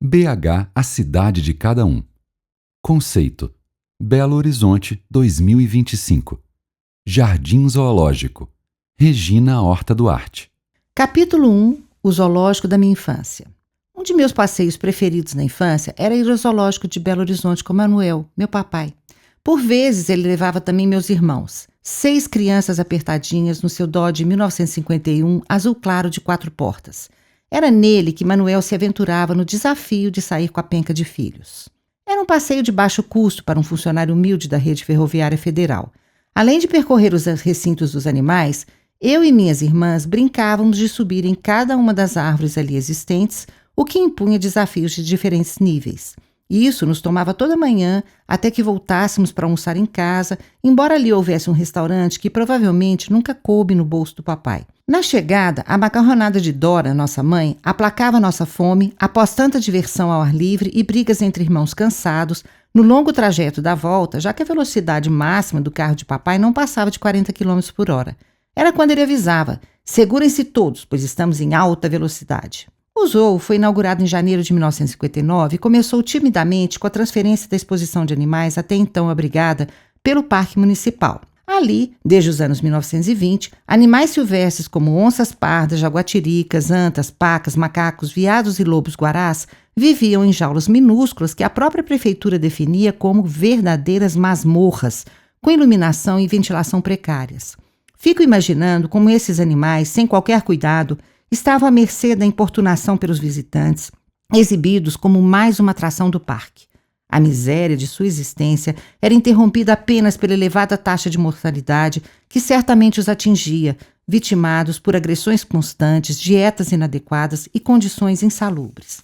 BH, a cidade de cada um. Conceito: Belo Horizonte 2025. Jardim Zoológico. Regina Horta Duarte. Capítulo 1. O zoológico da minha infância. Um de meus passeios preferidos na infância era ir ao zoológico de Belo Horizonte com Manuel, meu papai. Por vezes ele levava também meus irmãos, 6 crianças apertadinhas no seu Dodge 1951 azul claro de 4 portas. Era nele que Manuel se aventurava no desafio de sair com a penca de filhos. Era um passeio de baixo custo para um funcionário humilde da rede ferroviária federal. Além de percorrer os recintos dos animais, eu e minhas irmãs brincávamos de subir em cada uma das árvores ali existentes, o que impunha desafios de diferentes níveis. E isso nos tomava toda manhã até que voltássemos para almoçar em casa, embora ali houvesse um restaurante que provavelmente nunca coube no bolso do papai. Na chegada, a macarronada de Dora, nossa mãe, aplacava nossa fome após tanta diversão ao ar livre e brigas entre irmãos cansados no longo trajeto da volta, já que a velocidade máxima do carro de papai não passava de 40 km por hora. Era quando ele avisava: segurem-se todos, pois estamos em alta velocidade. O zoo foi inaugurado em janeiro de 1959 e começou timidamente com a transferência da exposição de animais até então abrigada pelo Parque Municipal. Ali, desde os anos 1920, animais silvestres como onças pardas, jaguatiricas, antas, pacas, macacos, veados e lobos-guarás viviam em jaulas minúsculas que a própria prefeitura definia como verdadeiras masmorras, com iluminação e ventilação precárias. Fico imaginando como esses animais, sem qualquer cuidado, estavam à mercê da importunação pelos visitantes, exibidos como mais uma atração do parque. A miséria de sua existência era interrompida apenas pela elevada taxa de mortalidade que certamente os atingia, vitimados por agressões constantes, dietas inadequadas e condições insalubres.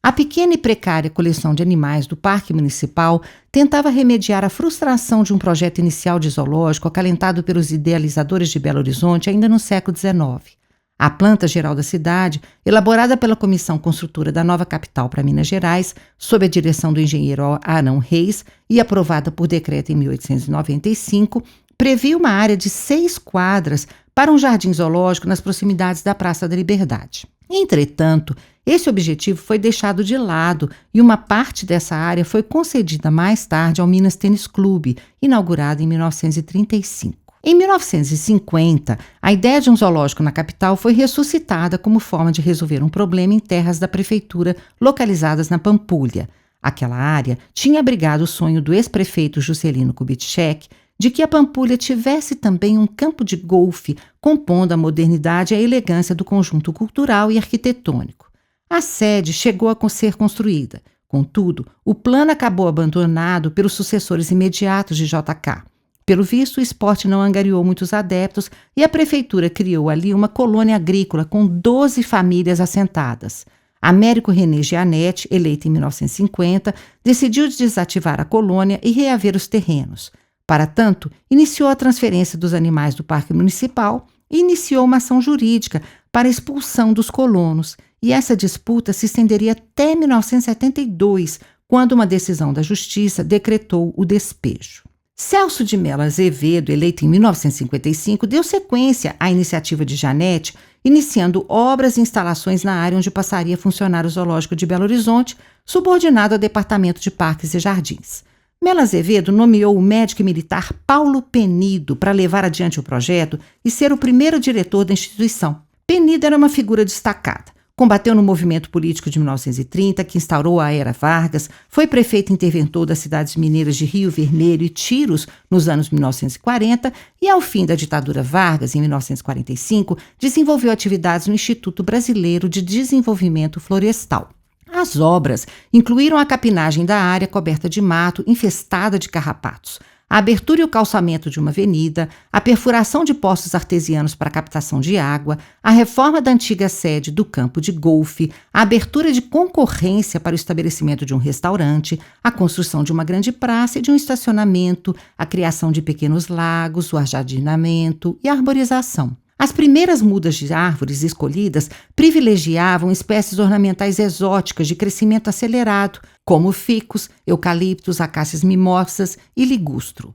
A pequena e precária coleção de animais do Parque Municipal tentava remediar a frustração de um projeto inicial de zoológico acalentado pelos idealizadores de Belo Horizonte ainda no século XIX. A planta geral da cidade, elaborada pela Comissão Construtora da nova capital para Minas Gerais, sob a direção do engenheiro Arão Reis e aprovada por decreto em 1895, previa uma área de 6 quadras para um jardim zoológico nas proximidades da Praça da Liberdade. Entretanto, esse objetivo foi deixado de lado e uma parte dessa área foi concedida mais tarde ao Minas Tênis Clube, inaugurado em 1935. Em 1950, a ideia de um zoológico na capital foi ressuscitada como forma de resolver um problema em terras da prefeitura localizadas na Pampulha. Aquela área tinha abrigado o sonho do ex-prefeito Juscelino Kubitschek de que a Pampulha tivesse também um campo de golfe, compondo a modernidade e a elegância do conjunto cultural e arquitetônico. A sede chegou a ser construída. Contudo, o plano acabou abandonado pelos sucessores imediatos de JK. Pelo visto, o esporte não angariou muitos adeptos e a prefeitura criou ali uma colônia agrícola com 12 famílias assentadas. Américo René Gianetti, eleito em 1950, decidiu desativar a colônia e reaver os terrenos. Para tanto, iniciou a transferência dos animais do Parque Municipal e iniciou uma ação jurídica para a expulsão dos colonos. E essa disputa se estenderia até 1972, quando uma decisão da Justiça decretou o despejo. Celso de Mello Azevedo, eleito em 1955, deu sequência à iniciativa de Gianetti, iniciando obras e instalações na área onde passaria a funcionar o Zoológico de Belo Horizonte, subordinado ao Departamento de Parques e Jardins. Mello Azevedo nomeou o médico militar Paulo Penido para levar adiante o projeto e ser o primeiro diretor da instituição. Penido era uma figura destacada. Combateu no movimento político de 1930, que instaurou a Era Vargas, foi prefeito interventor das cidades mineiras de Rio Vermelho e Tiros nos anos 1940 e, ao fim da ditadura Vargas, em 1945, desenvolveu atividades no Instituto Brasileiro de Desenvolvimento Florestal. As obras incluíram a capinagem da área coberta de mato infestada de carrapatos, a abertura e o calçamento de uma avenida, a perfuração de poços artesianos para captação de água, a reforma da antiga sede do campo de golfe, a abertura de concorrência para o estabelecimento de um restaurante, a construção de uma grande praça e de um estacionamento, a criação de pequenos lagos, o ajardinamento e a arborização. As primeiras mudas de árvores escolhidas privilegiavam espécies ornamentais exóticas de crescimento acelerado, como ficus, eucaliptos, acácias mimosas e ligustro.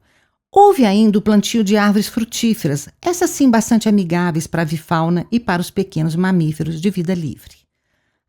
Houve ainda o plantio de árvores frutíferas, essas sim bastante amigáveis para a avifauna e para os pequenos mamíferos de vida livre.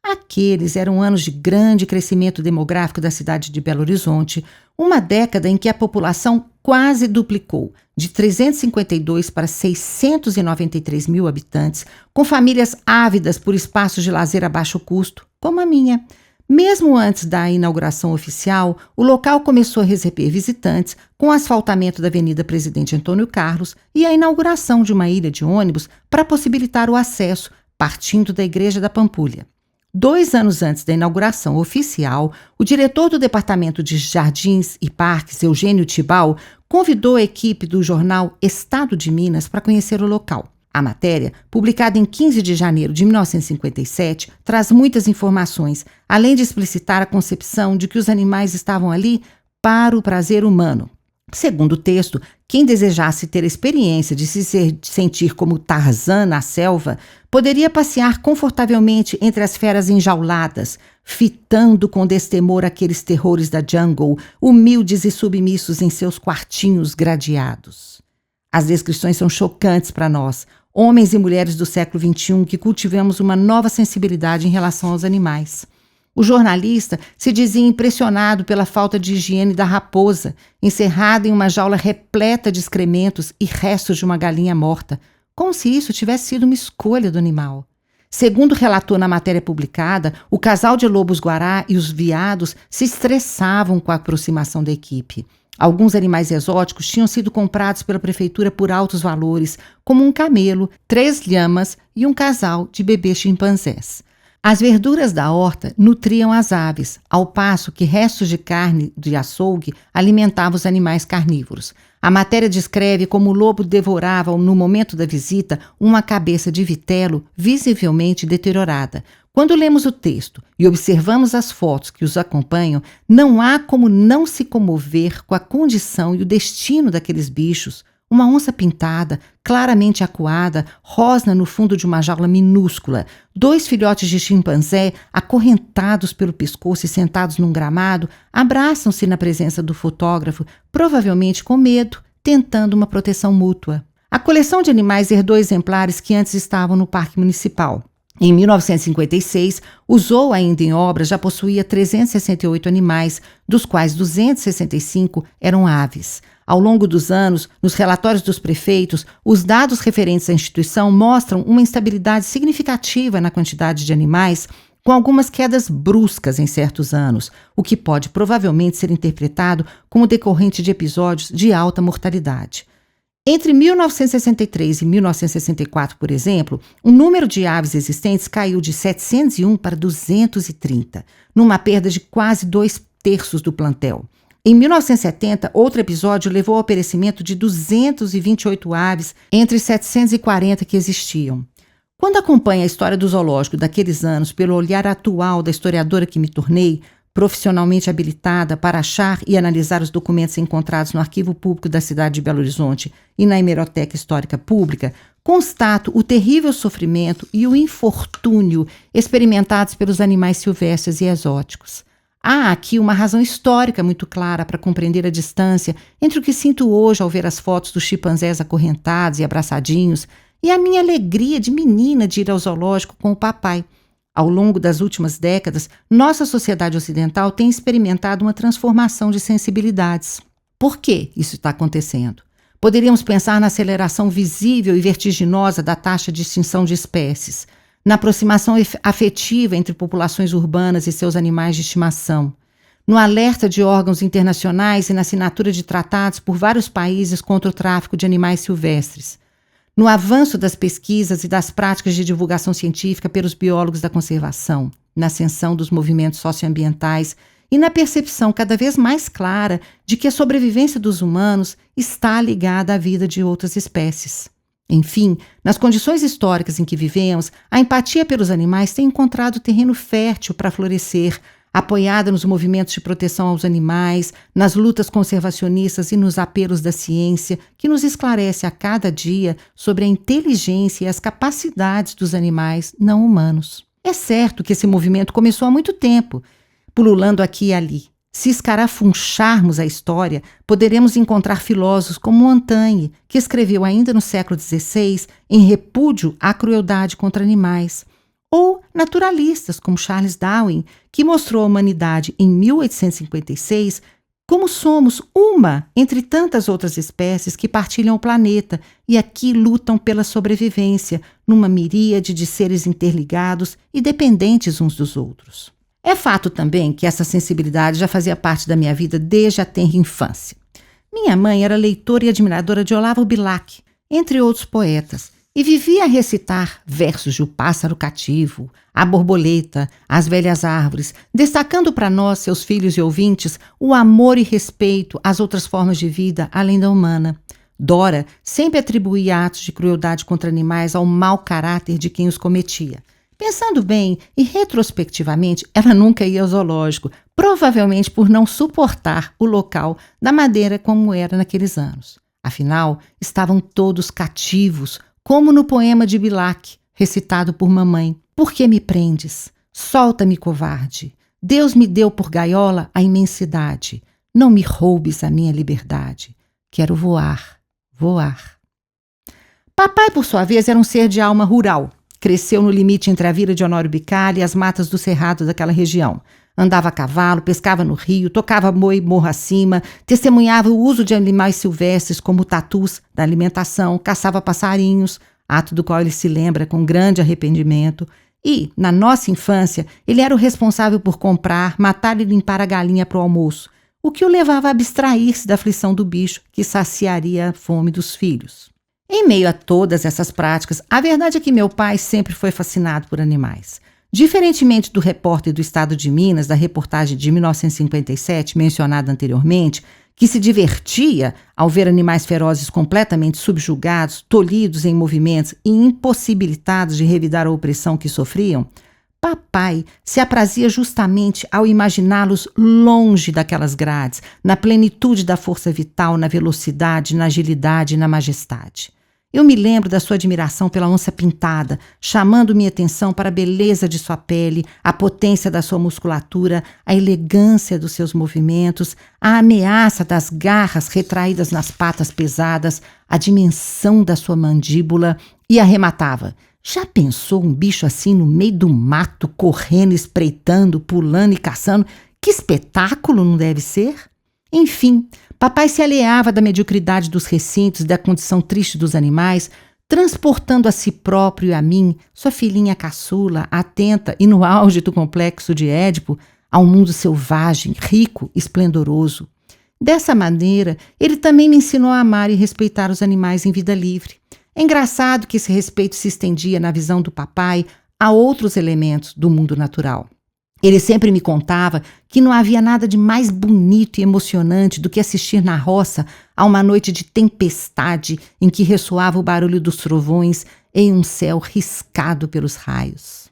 Aqueles eram anos de grande crescimento demográfico da cidade de Belo Horizonte, uma década em que a população quase duplicou, de 352 para 693 mil habitantes, com famílias ávidas por espaços de lazer a baixo custo, como a minha. Mesmo antes da inauguração oficial, o local começou a receber visitantes com o asfaltamento da Avenida Presidente Antônio Carlos e a inauguração de uma ilha de ônibus para possibilitar o acesso, partindo da Igreja da Pampulha. 2 anos antes da inauguração oficial, o diretor do Departamento de Jardins e Parques, Eugênio Tibau, convidou a equipe do jornal Estado de Minas para conhecer o local. A matéria, publicada em 15 de janeiro de 1957, traz muitas informações, além de explicitar a concepção de que os animais estavam ali para o prazer humano. Segundo o texto, quem desejasse ter a experiência de se sentir como Tarzan na selva, poderia passear confortavelmente entre as feras enjauladas, fitando com destemor aqueles terrores da jungle, humildes e submissos em seus quartinhos gradeados. As descrições são chocantes para nós, homens e mulheres do século XXI que cultivamos uma nova sensibilidade em relação aos animais. O jornalista se dizia impressionado pela falta de higiene da raposa, encerrada em uma jaula repleta de excrementos e restos de uma galinha morta, como se isso tivesse sido uma escolha do animal. Segundo relatou na matéria publicada, o casal de lobos-guará e os veados se estressavam com a aproximação da equipe. Alguns animais exóticos tinham sido comprados pela prefeitura por altos valores, como um camelo, 3 lhamas e um casal de bebês chimpanzés. As verduras da horta nutriam as aves, ao passo que restos de carne de açougue alimentavam os animais carnívoros. A matéria descreve como o lobo devorava, no momento da visita, uma cabeça de vitelo visivelmente deteriorada. Quando lemos o texto e observamos as fotos que os acompanham, não há como não se comover com a condição e o destino daqueles bichos. Uma onça pintada, claramente acuada, rosna no fundo de uma jaula minúscula. 2 filhotes de chimpanzé, acorrentados pelo pescoço e sentados num gramado, abraçam-se na presença do fotógrafo, provavelmente com medo, tentando uma proteção mútua. A coleção de animais herdou exemplares que antes estavam no Parque Municipal. Em 1956, o zoo ainda em obras já possuía 368 animais, dos quais 265 eram aves. Ao longo dos anos, nos relatórios dos prefeitos, os dados referentes à instituição mostram uma instabilidade significativa na quantidade de animais, com algumas quedas bruscas em certos anos, o que pode provavelmente ser interpretado como decorrente de episódios de alta mortalidade. Entre 1963 e 1964, por exemplo, o número de aves existentes caiu de 701 para 230, numa perda de quase 2/3 do plantel. Em 1970, outro episódio levou ao perecimento de 228 aves entre 740 que existiam. Quando acompanho a história do zoológico daqueles anos pelo olhar atual da historiadora que me tornei, profissionalmente habilitada para achar e analisar os documentos encontrados no Arquivo Público da cidade de Belo Horizonte e na Hemeroteca Histórica Pública, constato o terrível sofrimento e o infortúnio experimentados pelos animais silvestres e exóticos. Há aqui uma razão histórica muito clara para compreender a distância entre o que sinto hoje ao ver as fotos dos chimpanzés acorrentados e abraçadinhos e a minha alegria de menina de ir ao zoológico com o papai. Ao longo das últimas décadas, nossa sociedade ocidental tem experimentado uma transformação de sensibilidades. Por que isso está acontecendo? Poderíamos pensar na aceleração visível e vertiginosa da taxa de extinção de espécies, na aproximação afetiva entre populações urbanas e seus animais de estimação, no alerta de órgãos internacionais e na assinatura de tratados por vários países contra o tráfico de animais silvestres, no avanço das pesquisas e das práticas de divulgação científica pelos biólogos da conservação, na ascensão dos movimentos socioambientais e na percepção cada vez mais clara de que a sobrevivência dos humanos está ligada à vida de outras espécies. Enfim, nas condições históricas em que vivemos, a empatia pelos animais tem encontrado terreno fértil para florescer, apoiada nos movimentos de proteção aos animais, nas lutas conservacionistas e nos apelos da ciência, que nos esclarece a cada dia sobre a inteligência e as capacidades dos animais não humanos. É certo que esse movimento começou há muito tempo, pululando aqui e ali. Se escarafuncharmos a história, poderemos encontrar filósofos como Montaigne, que escreveu ainda no século XVI em repúdio à crueldade contra animais, ou naturalistas como Charles Darwin, que mostrou à humanidade em 1856 como somos uma entre tantas outras espécies que partilham o planeta e aqui lutam pela sobrevivência numa miríade de seres interligados e dependentes uns dos outros. É fato também que essa sensibilidade já fazia parte da minha vida desde a tenra infância. Minha mãe era leitora e admiradora de Olavo Bilac, entre outros poetas, e vivia a recitar versos de O Pássaro Cativo, A Borboleta, As Velhas Árvores, destacando para nós, seus filhos e ouvintes, o amor e respeito às outras formas de vida além da humana. Dora sempre atribuía atos de crueldade contra animais ao mau caráter de quem os cometia. Pensando bem e retrospectivamente, ela nunca ia ao zoológico, provavelmente por não suportar o local da maneira como era naqueles anos. Afinal, estavam todos cativos, como no poema de Bilac, recitado por mamãe. Por que me prendes? Solta-me, covarde. Deus me deu por gaiola a imensidade. Não me roubes a minha liberdade. Quero voar, voar. Papai, por sua vez, era um ser de alma rural. Cresceu no limite entre a vila de Honório Bicalho e as matas do cerrado daquela região. Andava a cavalo, pescava no rio, tocava boi morro acima, testemunhava o uso de animais silvestres como tatus da alimentação, caçava passarinhos, ato do qual ele se lembra com grande arrependimento. E, na nossa infância, ele era o responsável por comprar, matar e limpar a galinha para o almoço, o que o levava a abstrair-se da aflição do bicho que saciaria a fome dos filhos. Em meio a todas essas práticas, a verdade é que meu pai sempre foi fascinado por animais. Diferentemente do repórter do Estado de Minas, da reportagem de 1957, mencionada anteriormente, que se divertia ao ver animais ferozes completamente subjugados, tolhidos em movimentos e impossibilitados de revidar a opressão que sofriam, papai se aprazia justamente ao imaginá-los longe daquelas grades, na plenitude da força vital, na velocidade, na agilidade e na majestade. Eu me lembro da sua admiração pela onça pintada, chamando minha atenção para a beleza de sua pele, a potência da sua musculatura, a elegância dos seus movimentos, a ameaça das garras retraídas nas patas pesadas, a dimensão da sua mandíbula, e arrematava. Já pensou um bicho assim no meio do mato, correndo, espreitando, pulando e caçando? Que espetáculo não deve ser? Enfim, papai se alheava da mediocridade dos recintos e da condição triste dos animais, transportando a si próprio e a mim, sua filhinha caçula, atenta e no auge do complexo de Édipo, a um mundo selvagem, rico, esplendoroso. Dessa maneira, ele também me ensinou a amar e respeitar os animais em vida livre. É engraçado que esse respeito se estendia na visão do papai a outros elementos do mundo natural. Ele sempre me contava que não havia nada de mais bonito e emocionante do que assistir na roça a uma noite de tempestade em que ressoava o barulho dos trovões em um céu riscado pelos raios.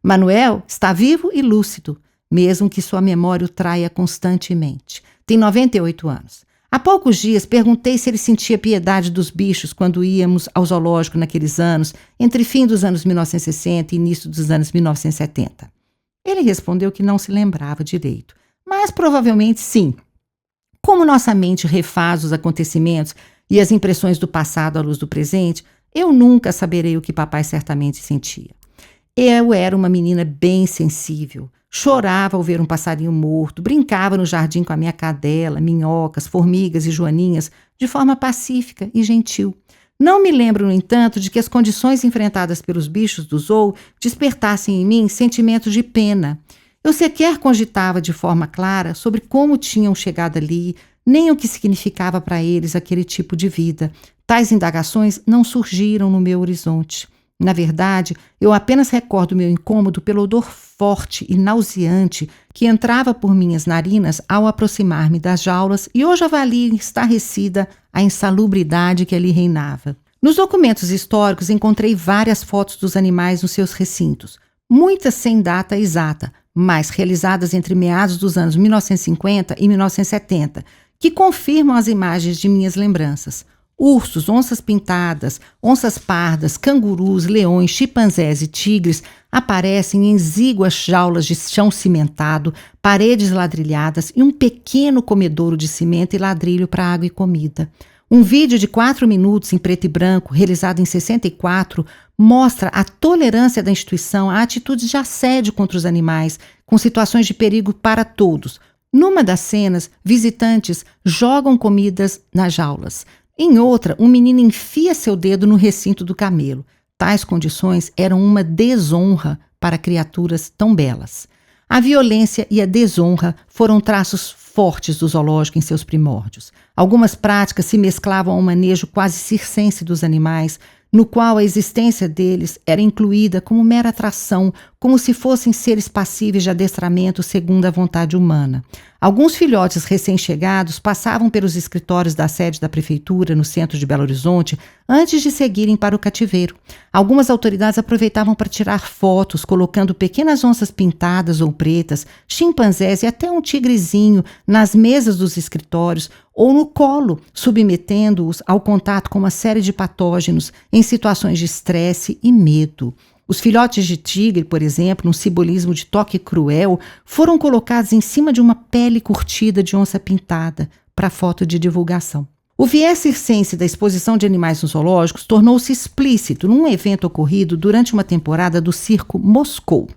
Manuel está vivo e lúcido, mesmo que sua memória o traia constantemente. Tem 98 anos. Há poucos dias perguntei se ele sentia piedade dos bichos quando íamos ao zoológico naqueles anos, entre fim dos anos 1960 e início dos anos 1970. Ele respondeu que não se lembrava direito, mas provavelmente sim. Como nossa mente refaz os acontecimentos e as impressões do passado à luz do presente, eu nunca saberei o que papai certamente sentia. Eu era uma menina bem sensível. Chorava ao ver um passarinho morto, brincava no jardim com a minha cadela, minhocas, formigas e joaninhas, de forma pacífica e gentil. Não me lembro, no entanto, de que as condições enfrentadas pelos bichos do zoo despertassem em mim sentimentos de pena. Eu sequer cogitava de forma clara sobre como tinham chegado ali, nem o que significava para eles aquele tipo de vida. Tais indagações não surgiram no meu horizonte. Na verdade, eu apenas recordo meu incômodo pelo odor forte e nauseante que entrava por minhas narinas ao aproximar-me das jaulas e hoje avalio estarrecida a insalubridade que ali reinava. Nos documentos históricos encontrei várias fotos dos animais nos seus recintos, muitas sem data exata, mas realizadas entre meados dos anos 1950 e 1970, que confirmam as imagens de minhas lembranças. Ursos, onças pintadas, onças pardas, cangurus, leões, chimpanzés e tigres aparecem em exíguas jaulas de chão cimentado, paredes ladrilhadas e um pequeno comedouro de cimento e ladrilho para água e comida. Um vídeo de 4 minutos em preto e branco, realizado em 64, mostra a tolerância da instituição a atitudes de assédio contra os animais, com situações de perigo para todos. Numa das cenas, visitantes jogam comidas nas jaulas. Em outra, um menino enfia seu dedo no recinto do camelo. Tais condições eram uma desonra para criaturas tão belas. A violência e a desonra foram traços fortes do zoológico em seus primórdios. Algumas práticas se mesclavam ao manejo quase circense dos animais, no qual a existência deles era incluída como mera atração, como se fossem seres passíveis de adestramento segundo a vontade humana. Alguns filhotes recém-chegados passavam pelos escritórios da sede da prefeitura no centro de Belo Horizonte antes de seguirem para o cativeiro. Algumas autoridades aproveitavam para tirar fotos, colocando pequenas onças pintadas ou pretas, chimpanzés e até um tigrezinho nas mesas dos escritórios ou no colo, submetendo-os ao contato com uma série de patógenos em situações de estresse e medo. Os filhotes de tigre, por exemplo, num simbolismo de toque cruel, foram colocados em cima de uma pele curtida de onça pintada para foto de divulgação. O viés circense da exposição de animais nos zoológicos tornou-se explícito num evento ocorrido durante uma temporada do Circo Moscou.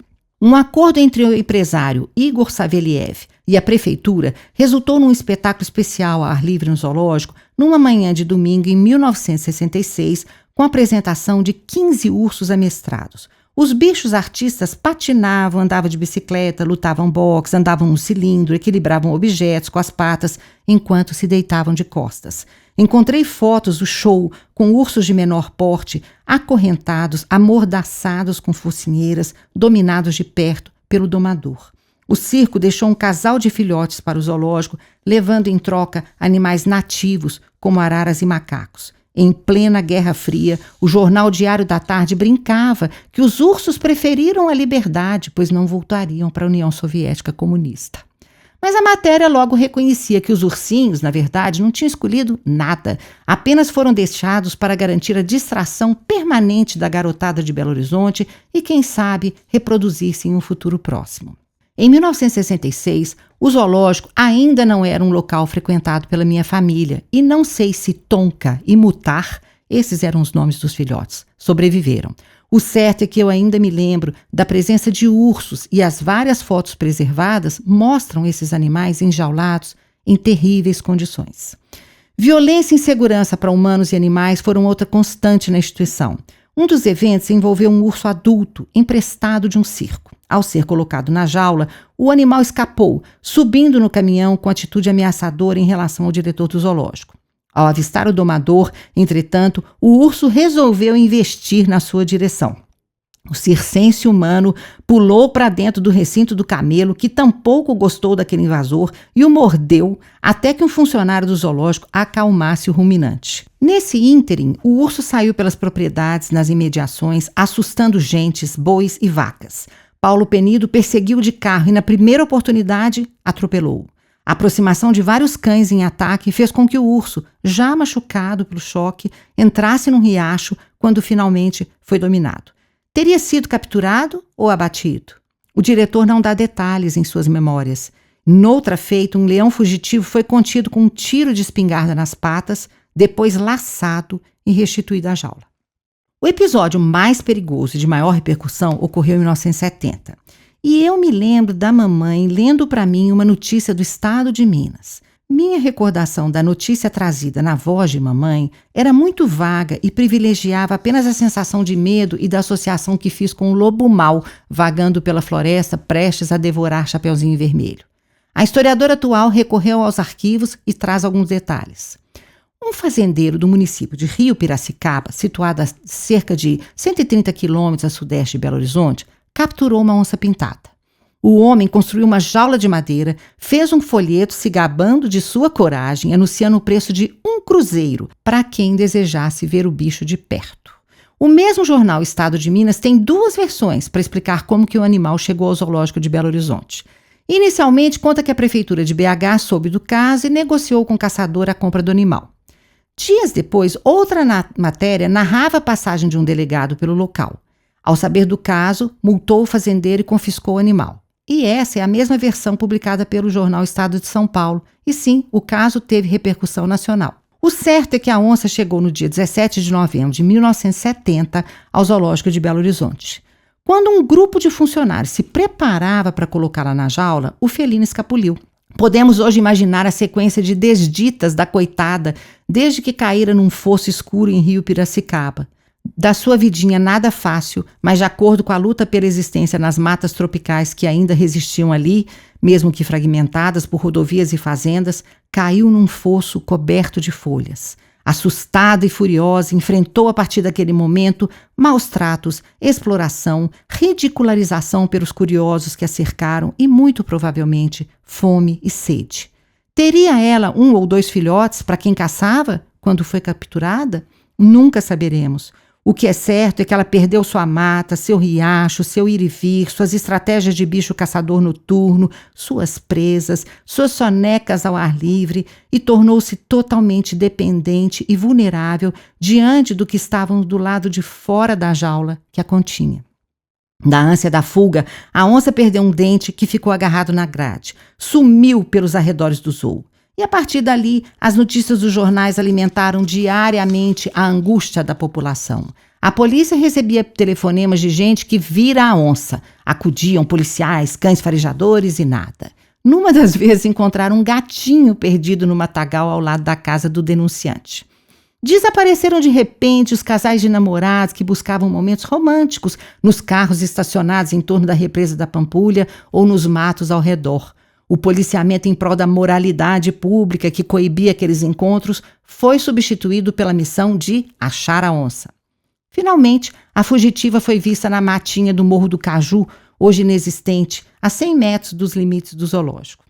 Um acordo entre o empresário Igor Saveliev e a prefeitura resultou num espetáculo especial ao ar livre no zoológico numa manhã de domingo em 1966, com a apresentação de 15 ursos amestrados. Os bichos artistas patinavam, andavam de bicicleta, lutavam boxe, andavam no cilindro, equilibravam objetos com as patas enquanto se deitavam de costas. Encontrei fotos do show com ursos de menor porte, acorrentados, amordaçados com focinheiras, dominados de perto pelo domador. O circo deixou um casal de filhotes para o zoológico, levando em troca animais nativos, como araras e macacos. Em plena Guerra Fria, o jornal Diário da Tarde brincava que os ursos preferiram a liberdade, pois não voltariam para a União Soviética comunista. Mas a matéria logo reconhecia que os ursinhos, na verdade, não tinham escolhido nada, apenas foram deixados para garantir a distração permanente da garotada de Belo Horizonte e, quem sabe, reproduzir-se em um futuro próximo. Em 1966, o zoológico ainda não era um local frequentado pela minha família e não sei se Tonka e Mutar, esses eram os nomes dos filhotes, sobreviveram. O certo é que eu ainda me lembro da presença de ursos e as várias fotos preservadas mostram esses animais enjaulados em terríveis condições. Violência e insegurança para humanos e animais foram outra constante na instituição. Um dos eventos envolveu um urso adulto emprestado de um circo. Ao ser colocado na jaula, o animal escapou, subindo no caminhão com atitude ameaçadora em relação ao diretor do zoológico. Ao avistar o domador, entretanto, o urso resolveu investir na sua direção. O circense humano pulou para dentro do recinto do camelo, que tampouco gostou daquele invasor, e o mordeu até que um funcionário do zoológico acalmasse o ruminante. Nesse ínterim, o urso saiu pelas propriedades nas imediações, assustando gentes, bois e vacas. Paulo Penido perseguiu de carro e, na primeira oportunidade, atropelou-o. A aproximação de vários cães em ataque fez com que o urso, já machucado pelo choque, entrasse num riacho quando finalmente foi dominado. Teria sido capturado ou abatido? O diretor não dá detalhes em suas memórias. Noutra feita, um leão fugitivo foi contido com um tiro de espingarda nas patas, depois laçado e restituído à jaula. O episódio mais perigoso e de maior repercussão ocorreu em 1970. E eu me lembro da mamãe lendo para mim uma notícia do estado de Minas. Minha recordação da notícia trazida na voz de mamãe era muito vaga e privilegiava apenas a sensação de medo e da associação que fiz com o lobo mau vagando pela floresta prestes a devorar Chapeuzinho Vermelho. A historiadora atual recorreu aos arquivos e traz alguns detalhes. Um fazendeiro do município de Rio Piracicaba, situado a cerca de 130 quilômetros a sudeste de Belo Horizonte, capturou uma onça pintada. O homem construiu uma jaula de madeira, fez um folheto se gabando de sua coragem, anunciando o preço de 1 cruzeiro para quem desejasse ver o bicho de perto. O mesmo jornal Estado de Minas tem 2 versões para explicar como que o animal chegou ao zoológico de Belo Horizonte. Inicialmente, conta que a prefeitura de BH soube do caso e negociou com o caçador a compra do animal. Dias depois, outra matéria narrava a passagem de um delegado pelo local. Ao saber do caso, multou o fazendeiro e confiscou o animal. E essa é a mesma versão publicada pelo jornal Estado de São Paulo. E sim, o caso teve repercussão nacional. O certo é que a onça chegou no dia 17 de novembro de 1970 ao Zoológico de Belo Horizonte. Quando um grupo de funcionários se preparava para colocá-la na jaula, o felino escapuliu. Podemos hoje imaginar a sequência de desditas da coitada desde que caíra num fosso escuro em Rio Piracicaba. Da sua vidinha nada fácil, mas de acordo com a luta pela existência nas matas tropicais que ainda resistiam ali, mesmo que fragmentadas por rodovias e fazendas, caiu num fosso coberto de folhas. Assustada e furiosa, enfrentou a partir daquele momento maus tratos, exploração, ridicularização pelos curiosos que a cercaram e, muito provavelmente, fome e sede. Teria ela 1 ou 2 filhotes para quem caçava quando foi capturada? Nunca saberemos. O que é certo é que ela perdeu sua mata, seu riacho, seu ir e vir, suas estratégias de bicho caçador noturno, suas presas, suas sonecas ao ar livre e tornou-se totalmente dependente e vulnerável diante do que estavam do lado de fora da jaula que a continha. Da ânsia da fuga, a onça perdeu um dente que ficou agarrado na grade, sumiu pelos arredores do zoo. E a partir dali, as notícias dos jornais alimentaram diariamente a angústia da população. A polícia recebia telefonemas de gente que vira a onça. Acudiam policiais, cães farejadores e nada. Numa das vezes encontraram um gatinho perdido no matagal ao lado da casa do denunciante. Desapareceram de repente os casais de namorados que buscavam momentos românticos nos carros estacionados em torno da represa da Pampulha ou nos matos ao redor. O policiamento em prol da moralidade pública que coibia aqueles encontros foi substituído pela missão de achar a onça. Finalmente, a fugitiva foi vista na matinha do Morro do Caju, hoje inexistente, a 100 metros dos limites do zoológico.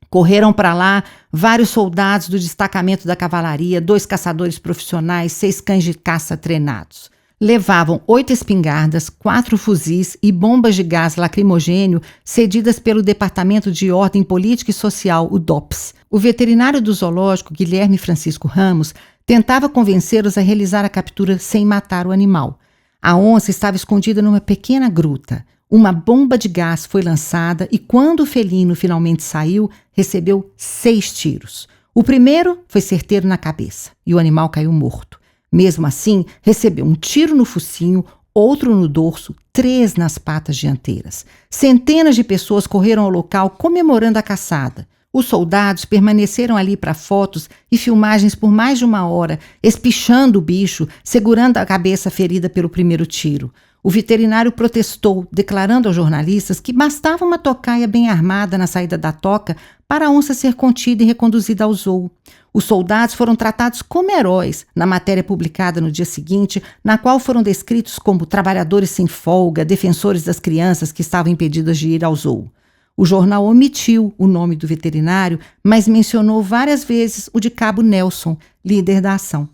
Correram para lá vários soldados do destacamento da cavalaria, 2 caçadores profissionais, 6 cães de caça treinados. Levavam 8 espingardas, 4 fuzis e bombas de gás lacrimogênio cedidas pelo Departamento de Ordem Política e Social, o DOPS. O veterinário do zoológico, Guilherme Francisco Ramos, tentava convencê-los a realizar a captura sem matar o animal. A onça estava escondida numa pequena gruta. Uma bomba de gás foi lançada e, quando o felino finalmente saiu, recebeu 6 tiros. O primeiro foi certeiro na cabeça e o animal caiu morto. Mesmo assim, recebeu um tiro no focinho, outro no dorso, 3 nas patas dianteiras. Centenas de pessoas correram ao local comemorando a caçada. Os soldados permaneceram ali para fotos e filmagens por mais de 1 hora, espichando o bicho, segurando a cabeça ferida pelo primeiro tiro. O veterinário protestou, declarando aos jornalistas que bastava uma tocaia bem armada na saída da toca para a onça ser contida e reconduzida ao zoo. Os soldados foram tratados como heróis na matéria publicada no dia seguinte, na qual foram descritos como trabalhadores sem folga, defensores das crianças que estavam impedidas de ir ao zoo. O jornal omitiu o nome do veterinário, mas mencionou várias vezes o de Cabo Nelson, líder da ação.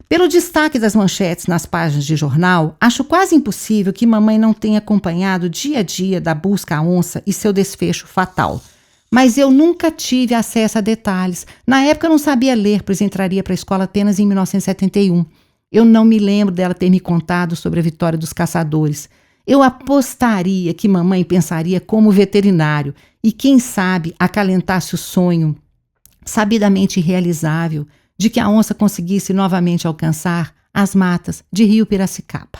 Pelo destaque das manchetes nas páginas de jornal, acho quase impossível que mamãe não tenha acompanhado dia a dia da busca à onça e seu desfecho fatal. Mas eu nunca tive acesso a detalhes. Na época eu não sabia ler, pois entraria para a escola apenas em 1971. Eu não me lembro dela ter me contado sobre a vitória dos caçadores. Eu apostaria que mamãe pensaria como veterinário e, quem sabe, acalentasse o sonho, sabidamente irrealizável, de que a onça conseguisse novamente alcançar as matas de Rio Piracicaba.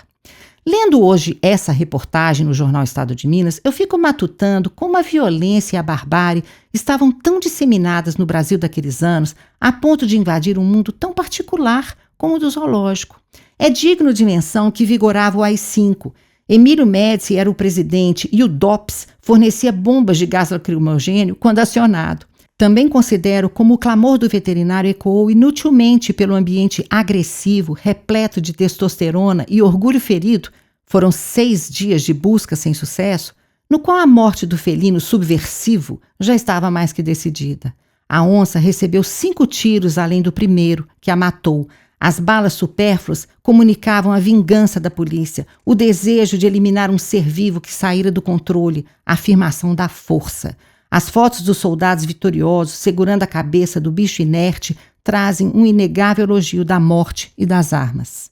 Lendo hoje essa reportagem no jornal Estado de Minas, eu fico matutando como a violência e a barbárie estavam tão disseminadas no Brasil daqueles anos, a ponto de invadir um mundo tão particular como o do zoológico. É digno de menção que vigorava o AI-5. Emílio Médici era o presidente e o DOPS fornecia bombas de gás lacrimogênio quando acionado. Também considero como o clamor do veterinário ecoou inutilmente pelo ambiente agressivo, repleto de testosterona e orgulho ferido. Foram 6 dias de busca sem sucesso, no qual a morte do felino subversivo já estava mais que decidida. A onça recebeu 5 tiros além do primeiro, que a matou. As balas supérfluas comunicavam a vingança da polícia, o desejo de eliminar um ser vivo que saíra do controle, a afirmação da força. As fotos dos soldados vitoriosos segurando a cabeça do bicho inerte trazem um inegável elogio da morte e das armas.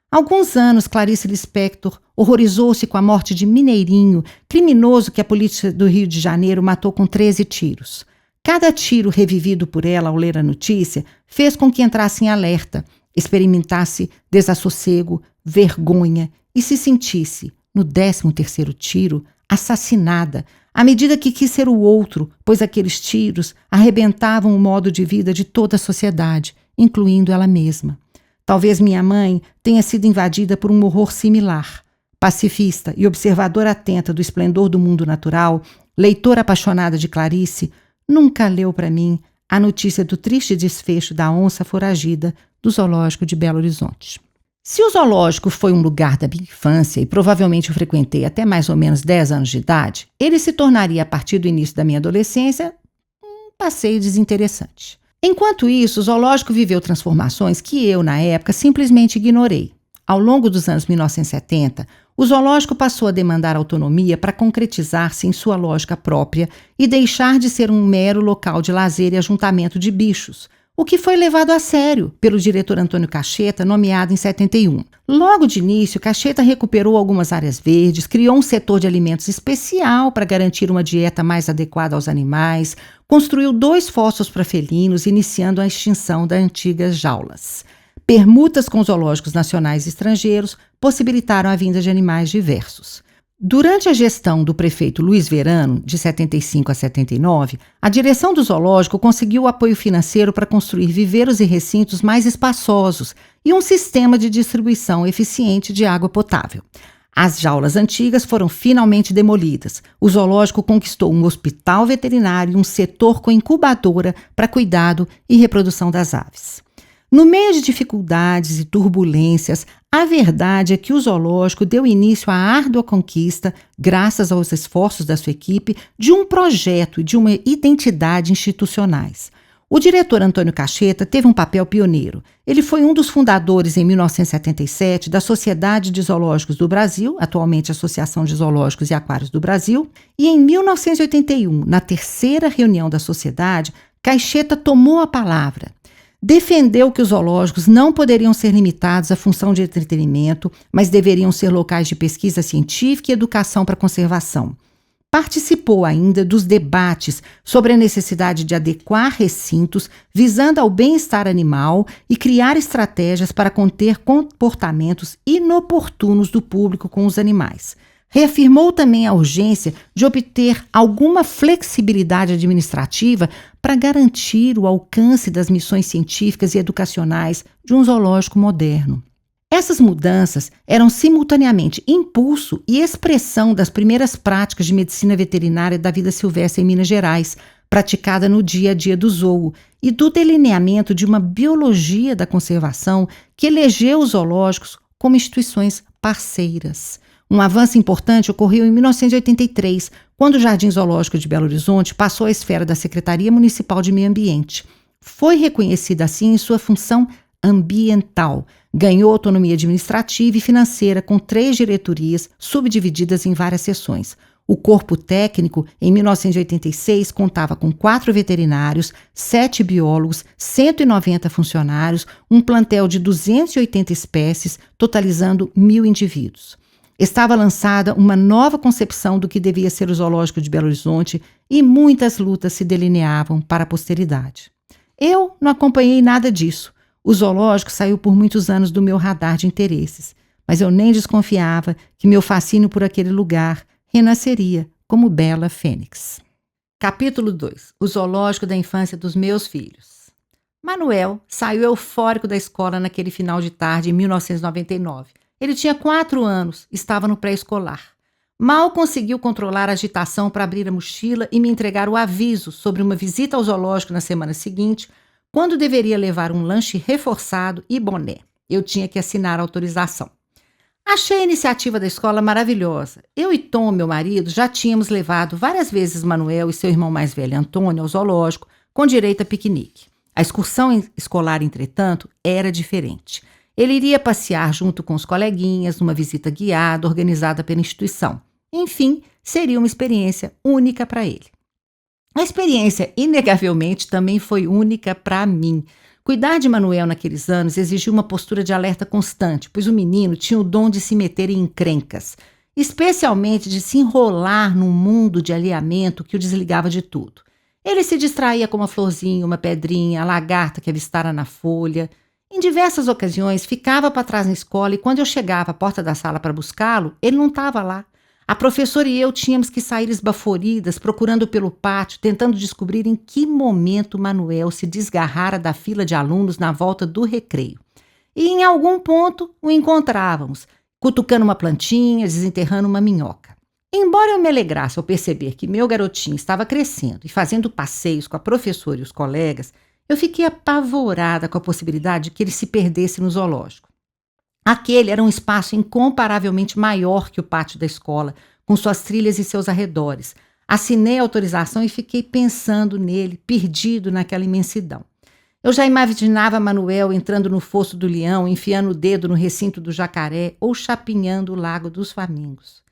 Há alguns anos, Clarice Lispector horrorizou-se com a morte de Mineirinho, criminoso que a polícia do Rio de Janeiro matou com 13 tiros. Cada tiro revivido por ela ao ler a notícia fez com que entrasse em alerta, experimentasse desassossego, vergonha e se sentisse, no 13º tiro, assassinada, à medida que quis ser o outro, pois aqueles tiros arrebentavam o modo de vida de toda a sociedade, incluindo ela mesma. Talvez minha mãe tenha sido invadida por um horror similar. Pacifista e observadora atenta do esplendor do mundo natural, leitora apaixonada de Clarice, nunca leu para mim a notícia do triste desfecho da onça foragida do zoológico de Belo Horizonte. Se o zoológico foi um lugar da minha infância e provavelmente eu frequentei até mais ou menos 10 anos de idade, ele se tornaria, a partir do início da minha adolescência, um passeio desinteressante. Enquanto isso, o zoológico viveu transformações que eu, na época, simplesmente ignorei. Ao longo dos anos 1970, o zoológico passou a demandar autonomia para concretizar-se em sua lógica própria e deixar de ser um mero local de lazer e ajuntamento de bichos, o que foi levado a sério pelo diretor Antônio Cacheta, nomeado em 71. Logo de início, Cacheta recuperou algumas áreas verdes, criou um setor de alimentos especial para garantir uma dieta mais adequada aos animais, construiu 2 fossos para felinos, iniciando a extinção das antigas jaulas. Permutas com zoológicos nacionais e estrangeiros possibilitaram a vinda de animais diversos. Durante a gestão do prefeito Luiz Verano, de 75 a 79, a direção do zoológico conseguiu apoio financeiro para construir viveiros e recintos mais espaçosos e um sistema de distribuição eficiente de água potável. As jaulas antigas foram finalmente demolidas. O zoológico conquistou um hospital veterinário e um setor com incubadora para cuidado e reprodução das aves. No meio de dificuldades e turbulências, a verdade é que o zoológico deu início à árdua conquista, graças aos esforços da sua equipe, de um projeto e de uma identidade institucionais. O diretor Antônio Cacheta teve um papel pioneiro. Ele foi um dos fundadores, em 1977, da Sociedade de Zoológicos do Brasil, atualmente Associação de Zoológicos e Aquários do Brasil, e em 1981, na 3ª reunião da sociedade, Cacheta tomou a palavra. Defendeu que os zoológicos não poderiam ser limitados à função de entretenimento, mas deveriam ser locais de pesquisa científica e educação para a conservação. Participou ainda dos debates sobre a necessidade de adequar recintos visando ao bem-estar animal e criar estratégias para conter comportamentos inoportunos do público com os animais. Reafirmou também a urgência de obter alguma flexibilidade administrativa para garantir o alcance das missões científicas e educacionais de um zoológico moderno. Essas mudanças eram simultaneamente impulso e expressão das primeiras práticas de medicina veterinária da vida silvestre em Minas Gerais, praticada no dia a dia do zoo, e do delineamento de uma biologia da conservação que elegeu os zoológicos como instituições parceiras. Um avanço importante ocorreu em 1983, quando o Jardim Zoológico de Belo Horizonte passou à esfera da Secretaria Municipal de Meio Ambiente. Foi reconhecida assim em sua função ambiental, ganhou autonomia administrativa e financeira com 3 diretorias subdivididas em várias seções. O corpo técnico, em 1986, contava com 4 veterinários, 7 biólogos, 190 funcionários, um plantel de 280 espécies, totalizando 1.000 indivíduos. Estava lançada uma nova concepção do que devia ser o Zoológico de Belo Horizonte e muitas lutas se delineavam para a posteridade. Eu não acompanhei nada disso. O zoológico saiu por muitos anos do meu radar de interesses, mas eu nem desconfiava que meu fascínio por aquele lugar renasceria como bela fênix. Capítulo 2. O zoológico da infância dos meus filhos. Manuel saiu eufórico da escola naquele final de tarde em 1999. Ele tinha 4 anos, estava no pré-escolar. Mal conseguiu controlar a agitação para abrir a mochila e me entregar o aviso sobre uma visita ao zoológico na semana seguinte, quando deveria levar um lanche reforçado e boné. Eu tinha que assinar a autorização. Achei a iniciativa da escola maravilhosa. Eu e Tom, meu marido, já tínhamos levado várias vezes Manuel e seu irmão mais velho, Antônio, ao zoológico, com direito a piquenique. A excursão escolar, entretanto, era diferente. Ele iria passear junto com os coleguinhas numa visita guiada organizada pela instituição. Enfim, seria uma experiência única para ele. A experiência, inegavelmente, também foi única para mim. Cuidar de Manuel naqueles anos exigiu uma postura de alerta constante, pois o menino tinha o dom de se meter em encrencas, especialmente de se enrolar num mundo de alinhamento que o desligava de tudo. Ele se distraía com uma florzinha, uma pedrinha, a lagarta que avistara na folha. Em diversas ocasiões, ficava para trás na escola e quando eu chegava à porta da sala para buscá-lo, ele não estava lá. A professora e eu tínhamos que sair esbaforidas, procurando pelo pátio, tentando descobrir em que momento Manuel se desgarrara da fila de alunos na volta do recreio. E em algum ponto o encontrávamos, cutucando uma plantinha, desenterrando uma minhoca. Embora eu me alegrasse ao perceber que meu garotinho estava crescendo e fazendo passeios com a professora e os colegas, eu fiquei apavorada com a possibilidade de que ele se perdesse no zoológico. Aquele era um espaço incomparavelmente maior que o pátio da escola, com suas trilhas e seus arredores. Assinei a autorização e fiquei pensando nele, perdido naquela imensidão. Eu já imaginava Manuel entrando no fosso do leão, enfiando o dedo no recinto do jacaré ou chapinhando o lago dos flamingos.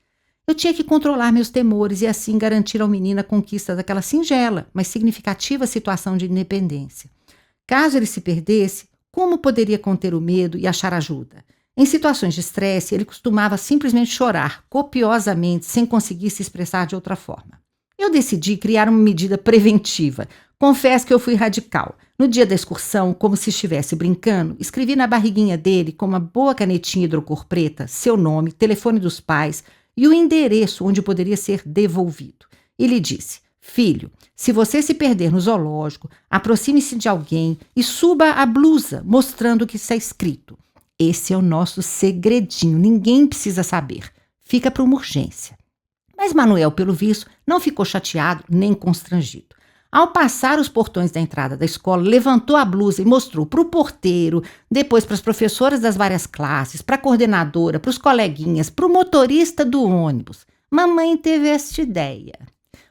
Eu tinha que controlar meus temores e assim garantir ao menino a conquista daquela singela, mas significativa situação de independência. Caso ele se perdesse, como poderia conter o medo e achar ajuda? Em situações de estresse, ele costumava simplesmente chorar copiosamente, sem conseguir se expressar de outra forma. Eu decidi criar uma medida preventiva. Confesso que eu fui radical. No dia da excursão, como se estivesse brincando, escrevi na barriguinha dele, com uma boa canetinha hidrocor preta, seu nome, telefone dos pais e o endereço onde poderia ser devolvido. E lhe disse: filho, se você se perder no zoológico, aproxime-se de alguém e suba a blusa, mostrando o que está escrito. Esse é o nosso segredinho, ninguém precisa saber. Fica para uma urgência. Mas Manuel, pelo visto, não ficou chateado nem constrangido. Ao passar os portões da entrada da escola, levantou a blusa e mostrou para o porteiro, depois para as professoras das várias classes, para a coordenadora, para os coleguinhas, para o motorista do ônibus. Mamãe teve esta ideia.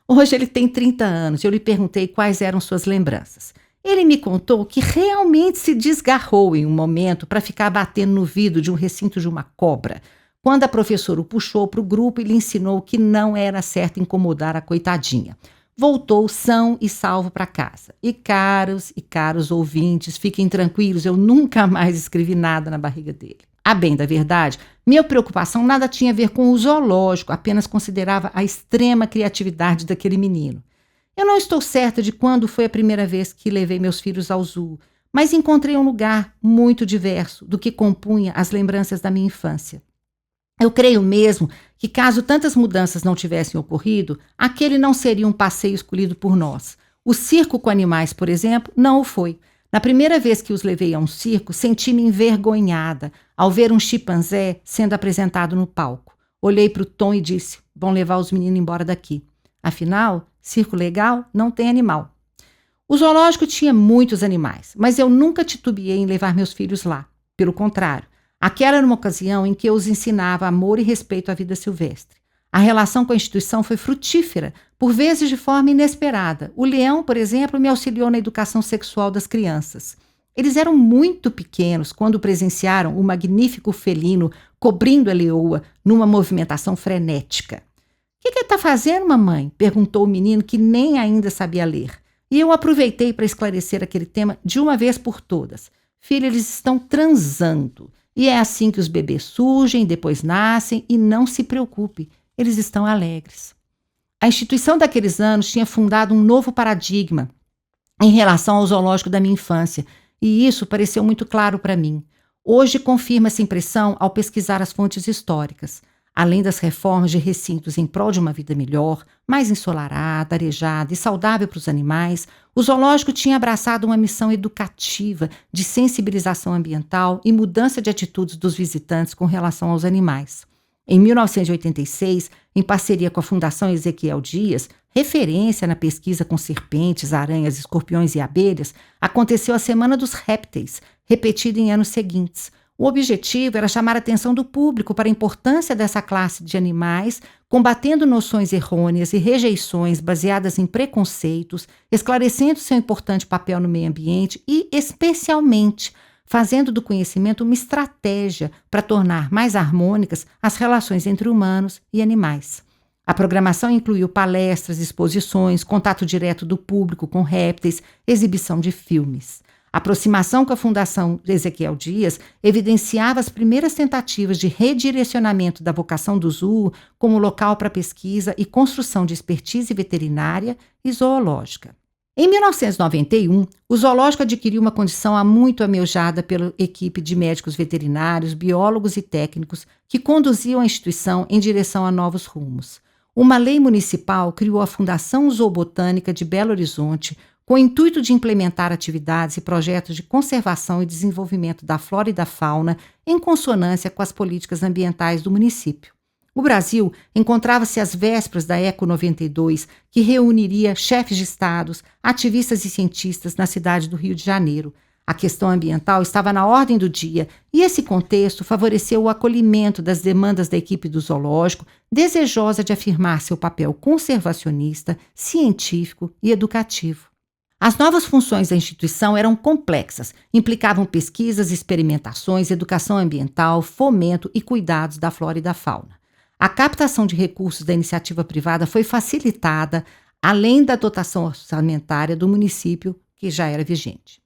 Hoje ele tem 30 anos e eu lhe perguntei quais eram suas lembranças. Ele me contou que realmente se desgarrou em um momento para ficar batendo no vidro de um recinto de uma cobra, quando a professora o puxou para o grupo e lhe ensinou que não era certo incomodar a coitadinha. Voltou são e salvo para casa. E caros ouvintes, fiquem tranquilos, eu nunca mais escrevi nada na barriga dele. A bem da verdade, minha preocupação nada tinha a ver com o zoológico, apenas considerava a extrema criatividade daquele menino. Eu não estou certa de quando foi a primeira vez que levei meus filhos ao zoo, mas encontrei um lugar muito diverso do que compunha as lembranças da minha infância. Eu creio mesmo que, caso tantas mudanças não tivessem ocorrido, aquele não seria um passeio escolhido por nós. O circo com animais, por exemplo, não o foi. Na primeira vez que os levei a um circo, senti-me envergonhada ao ver um chimpanzé sendo apresentado no palco. Olhei para o Tom e disse: vão levar os meninos embora daqui. Afinal, circo legal não tem animal. O zoológico tinha muitos animais, mas eu nunca titubeei em levar meus filhos lá. Pelo contrário, aquela era uma ocasião em que eu os ensinava amor e respeito à vida silvestre. A relação com a instituição foi frutífera, por vezes de forma inesperada. O leão, por exemplo, me auxiliou na educação sexual das crianças. Eles eram muito pequenos quando presenciaram o magnífico felino cobrindo a leoa numa movimentação frenética. O que ele está fazendo, mamãe? Perguntou o menino que nem ainda sabia ler. E eu aproveitei para esclarecer aquele tema de uma vez por todas. Filha, eles estão transando. E é assim que os bebês surgem, depois nascem e não se preocupe, eles estão alegres. A instituição daqueles anos tinha fundado um novo paradigma em relação ao zoológico da minha infância e isso pareceu muito claro para mim. Hoje confirma essa impressão ao pesquisar as fontes históricas. Além das reformas de recintos em prol de uma vida melhor, mais ensolarada, arejada e saudável para os animais, o zoológico tinha abraçado uma missão educativa de sensibilização ambiental e mudança de atitudes dos visitantes com relação aos animais. Em 1986, em parceria com a Fundação Ezequiel Dias, referência na pesquisa com serpentes, aranhas, escorpiões e abelhas, aconteceu a Semana dos Répteis, repetida em anos seguintes. O objetivo era chamar a atenção do público para a importância dessa classe de animais, combatendo noções errôneas e rejeições baseadas em preconceitos, esclarecendo seu importante papel no meio ambiente e, especialmente, fazendo do conhecimento uma estratégia para tornar mais harmônicas as relações entre humanos e animais. A programação incluiu palestras, exposições, contato direto do público com répteis, exibição de filmes. A aproximação com a Fundação Ezequiel Dias evidenciava as primeiras tentativas de redirecionamento da vocação do zoo como local para pesquisa e construção de expertise veterinária e zoológica. Em 1991, o zoológico adquiriu uma condição há muito almejada pela equipe de médicos veterinários, biólogos e técnicos que conduziam a instituição em direção a novos rumos. Uma lei municipal criou a Fundação Zoobotânica de Belo Horizonte com o intuito de implementar atividades e projetos de conservação e desenvolvimento da flora e da fauna em consonância com as políticas ambientais do município. O Brasil encontrava-se às vésperas da Eco 92, que reuniria chefes de estados, ativistas e cientistas na cidade do Rio de Janeiro. A questão ambiental estava na ordem do dia e esse contexto favoreceu o acolhimento das demandas da equipe do zoológico, desejosa de afirmar seu papel conservacionista, científico e educativo. As novas funções da instituição eram complexas, implicavam pesquisas, experimentações, educação ambiental, fomento e cuidados da flora e da fauna. A captação de recursos da iniciativa privada foi facilitada, além da dotação orçamentária do município, que já era vigente.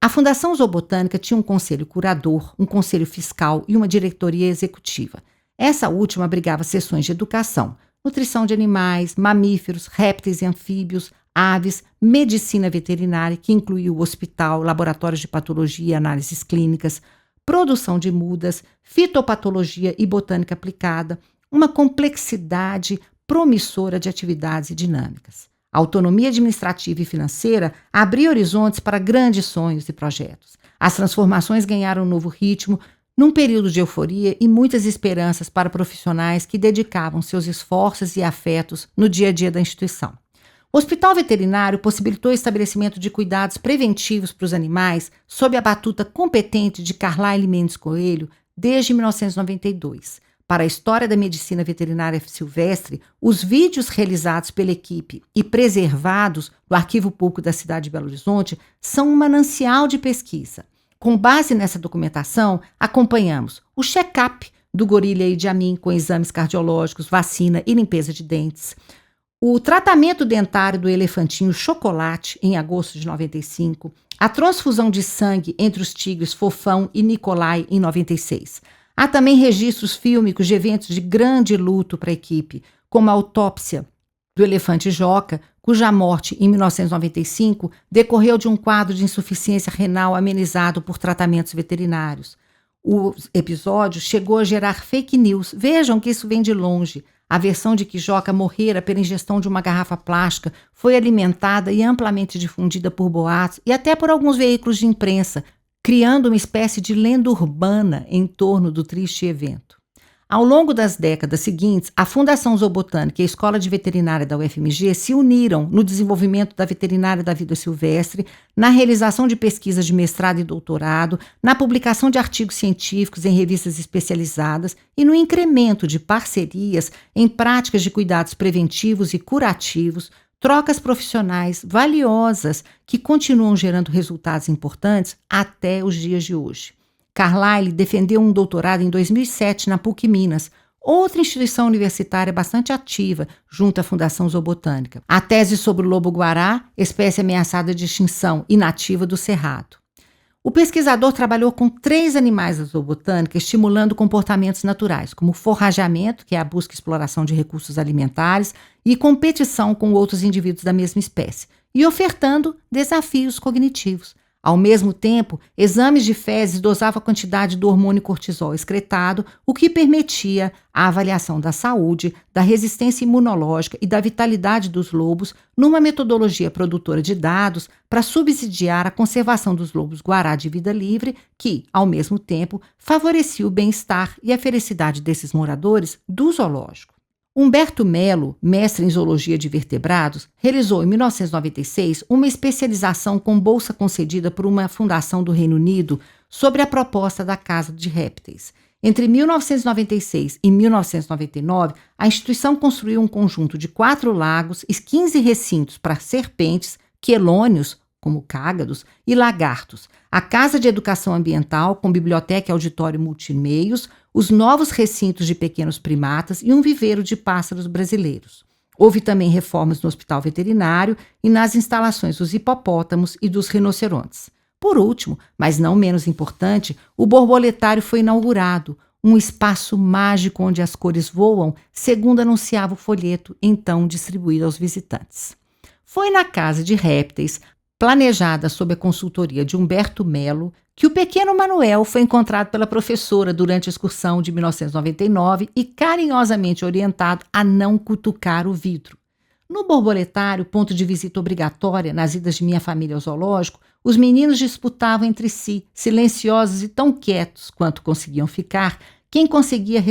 A Fundação Zoobotânica tinha um conselho curador, um conselho fiscal e uma diretoria executiva. Essa última abrigava sessões de educação, nutrição de animais, mamíferos, répteis e anfíbios, aves, medicina veterinária, que incluía o hospital, laboratórios de patologia e análises clínicas, produção de mudas, fitopatologia e botânica aplicada, uma complexidade promissora de atividades e dinâmicas. A autonomia administrativa e financeira abria horizontes para grandes sonhos e projetos. As transformações ganharam um novo ritmo num período de euforia e muitas esperanças para profissionais que dedicavam seus esforços e afetos no dia a dia da instituição. O hospital veterinário possibilitou o estabelecimento de cuidados preventivos para os animais sob a batuta competente de Carlyle Mendes Coelho desde 1992. Para a história da medicina veterinária silvestre, os vídeos realizados pela equipe e preservados no Arquivo Público da cidade de Belo Horizonte são um manancial de pesquisa. Com base nessa documentação, acompanhamos o check-up do gorila Idi Amin com exames cardiológicos, vacina e limpeza de dentes, o tratamento dentário do elefantinho Chocolate em agosto de 95, a transfusão de sangue entre os tigres Fofão e Nicolai em 96. Há também registros fílmicos de eventos de grande luto para a equipe, como a autópsia do elefante Joca, cuja morte, em 1995, decorreu de um quadro de insuficiência renal amenizado por tratamentos veterinários. O episódio chegou a gerar fake news. Vejam que isso vem de longe. A versão de que Joca morrera pela ingestão de uma garrafa plástica foi alimentada e amplamente difundida por boatos e até por alguns veículos de imprensa, criando uma espécie de lenda urbana em torno do triste evento. Ao longo das décadas seguintes, a Fundação Zoobotânica e a Escola de Veterinária da UFMG se uniram no desenvolvimento da veterinária da vida silvestre, na realização de pesquisas de mestrado e doutorado, na publicação de artigos científicos em revistas especializadas e no incremento de parcerias em práticas de cuidados preventivos e curativos, trocas profissionais valiosas que continuam gerando resultados importantes até os dias de hoje. Carlyle defendeu um doutorado em 2007 na PUC Minas, outra instituição universitária bastante ativa junto à Fundação Zoobotânica. A tese sobre o lobo-guará, espécie ameaçada de extinção e nativa do Cerrado. O pesquisador trabalhou com 3 animais da zoobotânica, estimulando comportamentos naturais, como forrageamento, que é a busca e exploração de recursos alimentares, e competição com outros indivíduos da mesma espécie, e ofertando desafios cognitivos. Ao mesmo tempo, exames de fezes dosavam a quantidade do hormônio cortisol excretado, o que permitia a avaliação da saúde, da resistência imunológica e da vitalidade dos lobos numa metodologia produtora de dados para subsidiar a conservação dos lobos-guará de vida livre, que, ao mesmo tempo, favorecia o bem-estar e a felicidade desses moradores do zoológico. Humberto Melo, mestre em zoologia de vertebrados, realizou em 1996 uma especialização com bolsa concedida por uma fundação do Reino Unido sobre a proposta da Casa de Répteis. Entre 1996 e 1999, a instituição construiu um conjunto de 4 lagos e 15 recintos para serpentes, quelônios, como cágados, e lagartos, a Casa de Educação Ambiental, com biblioteca e auditório multimeios, os novos recintos de pequenos primatas e um viveiro de pássaros brasileiros. Houve também reformas no hospital veterinário e nas instalações dos hipopótamos e dos rinocerontes. Por último, mas não menos importante, o borboletário foi inaugurado, um espaço mágico onde as cores voam, segundo anunciava o folheto então distribuído aos visitantes. Foi na Casa de Répteis, planejada sob a consultoria de Humberto Melo, que o pequeno Manuel foi encontrado pela professora durante a excursão de 1999 e carinhosamente orientado a não cutucar o vidro. No borboletário, ponto de visita obrigatória nas idas de minha família ao zoológico, os meninos disputavam entre si, silenciosos e tão quietos quanto conseguiam ficar, quem conseguia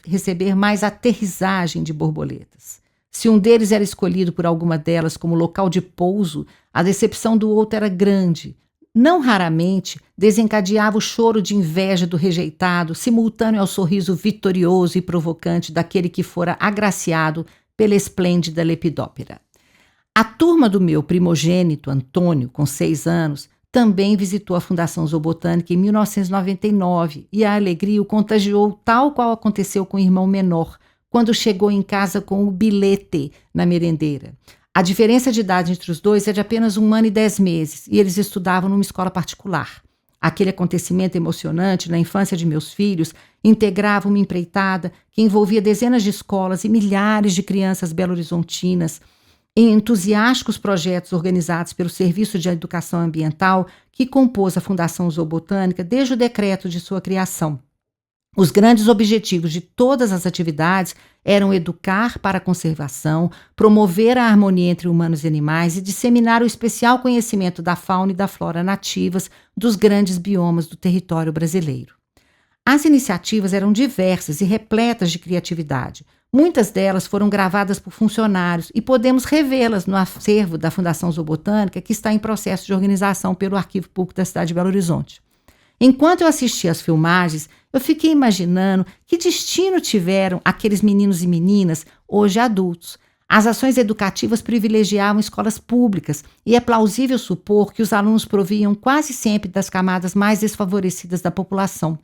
receber mais aterrissagem de borboletas. Se um deles era escolhido por alguma delas como local de pouso, a decepção do outro era grande. Não raramente desencadeava o choro de inveja do rejeitado, simultâneo ao sorriso vitorioso e provocante daquele que fora agraciado pela esplêndida lepidóptera. A turma do meu primogênito, Antônio, com 6 anos, também visitou a Fundação Zoobotânica em 1999 e a alegria o contagiou tal qual aconteceu com o irmão menor, quando chegou em casa com o bilhete na merendeira. A diferença de idade entre os dois é de apenas 1 ano e 10 meses e eles estudavam numa escola particular. Aquele acontecimento emocionante na infância de meus filhos integrava uma empreitada que envolvia dezenas de escolas e milhares de crianças belo-horizontinas em entusiásticos projetos organizados pelo Serviço de Educação Ambiental que compôs a Fundação Zoobotânica desde o decreto de sua criação. Os grandes objetivos de todas as atividades eram educar para a conservação, promover a harmonia entre humanos e animais e disseminar o especial conhecimento da fauna e da flora nativas dos grandes biomas do território brasileiro. As iniciativas eram diversas e repletas de criatividade. Muitas delas foram gravadas por funcionários e podemos revê-las no acervo da Fundação Zoobotânica, que está em processo de organização pelo Arquivo Público da cidade de Belo Horizonte. Enquanto eu assistia às filmagens, eu fiquei imaginando que destino tiveram aqueles meninos e meninas, hoje adultos. As ações educativas privilegiavam escolas públicas e é plausível supor que os alunos provinham quase sempre das camadas mais desfavorecidas da população.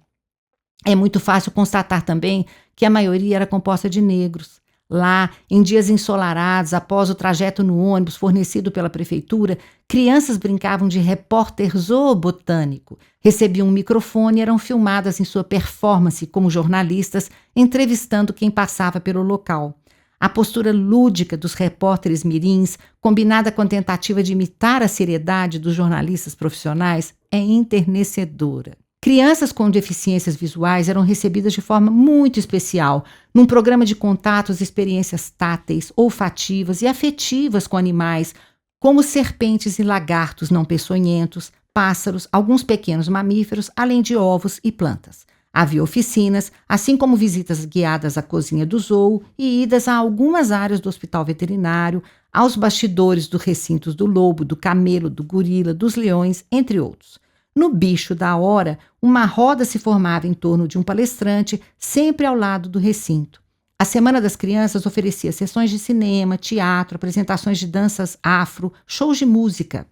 É muito fácil constatar também que a maioria era composta de negros. Lá, em dias ensolarados, após o trajeto no ônibus fornecido pela prefeitura, crianças brincavam de repórter zoobotânico, recebiam um microfone e eram filmadas em sua performance como jornalistas, entrevistando quem passava pelo local. A postura lúdica dos repórteres mirins, combinada com a tentativa de imitar a seriedade dos jornalistas profissionais, é enternecedora. Crianças com deficiências visuais eram recebidas de forma muito especial, num programa de contatos e experiências táteis, olfativas e afetivas com animais, como serpentes e lagartos não peçonhentos, pássaros, alguns pequenos mamíferos, além de ovos e plantas. Havia oficinas, assim como visitas guiadas à cozinha do zoo e idas a algumas áreas do hospital veterinário, aos bastidores dos recintos do lobo, do camelo, do gorila, dos leões, entre outros. No bicho da hora, uma roda se formava em torno de um palestrante, sempre ao lado do recinto. A Semana das Crianças oferecia sessões de cinema, teatro, apresentações de danças afro, shows de música.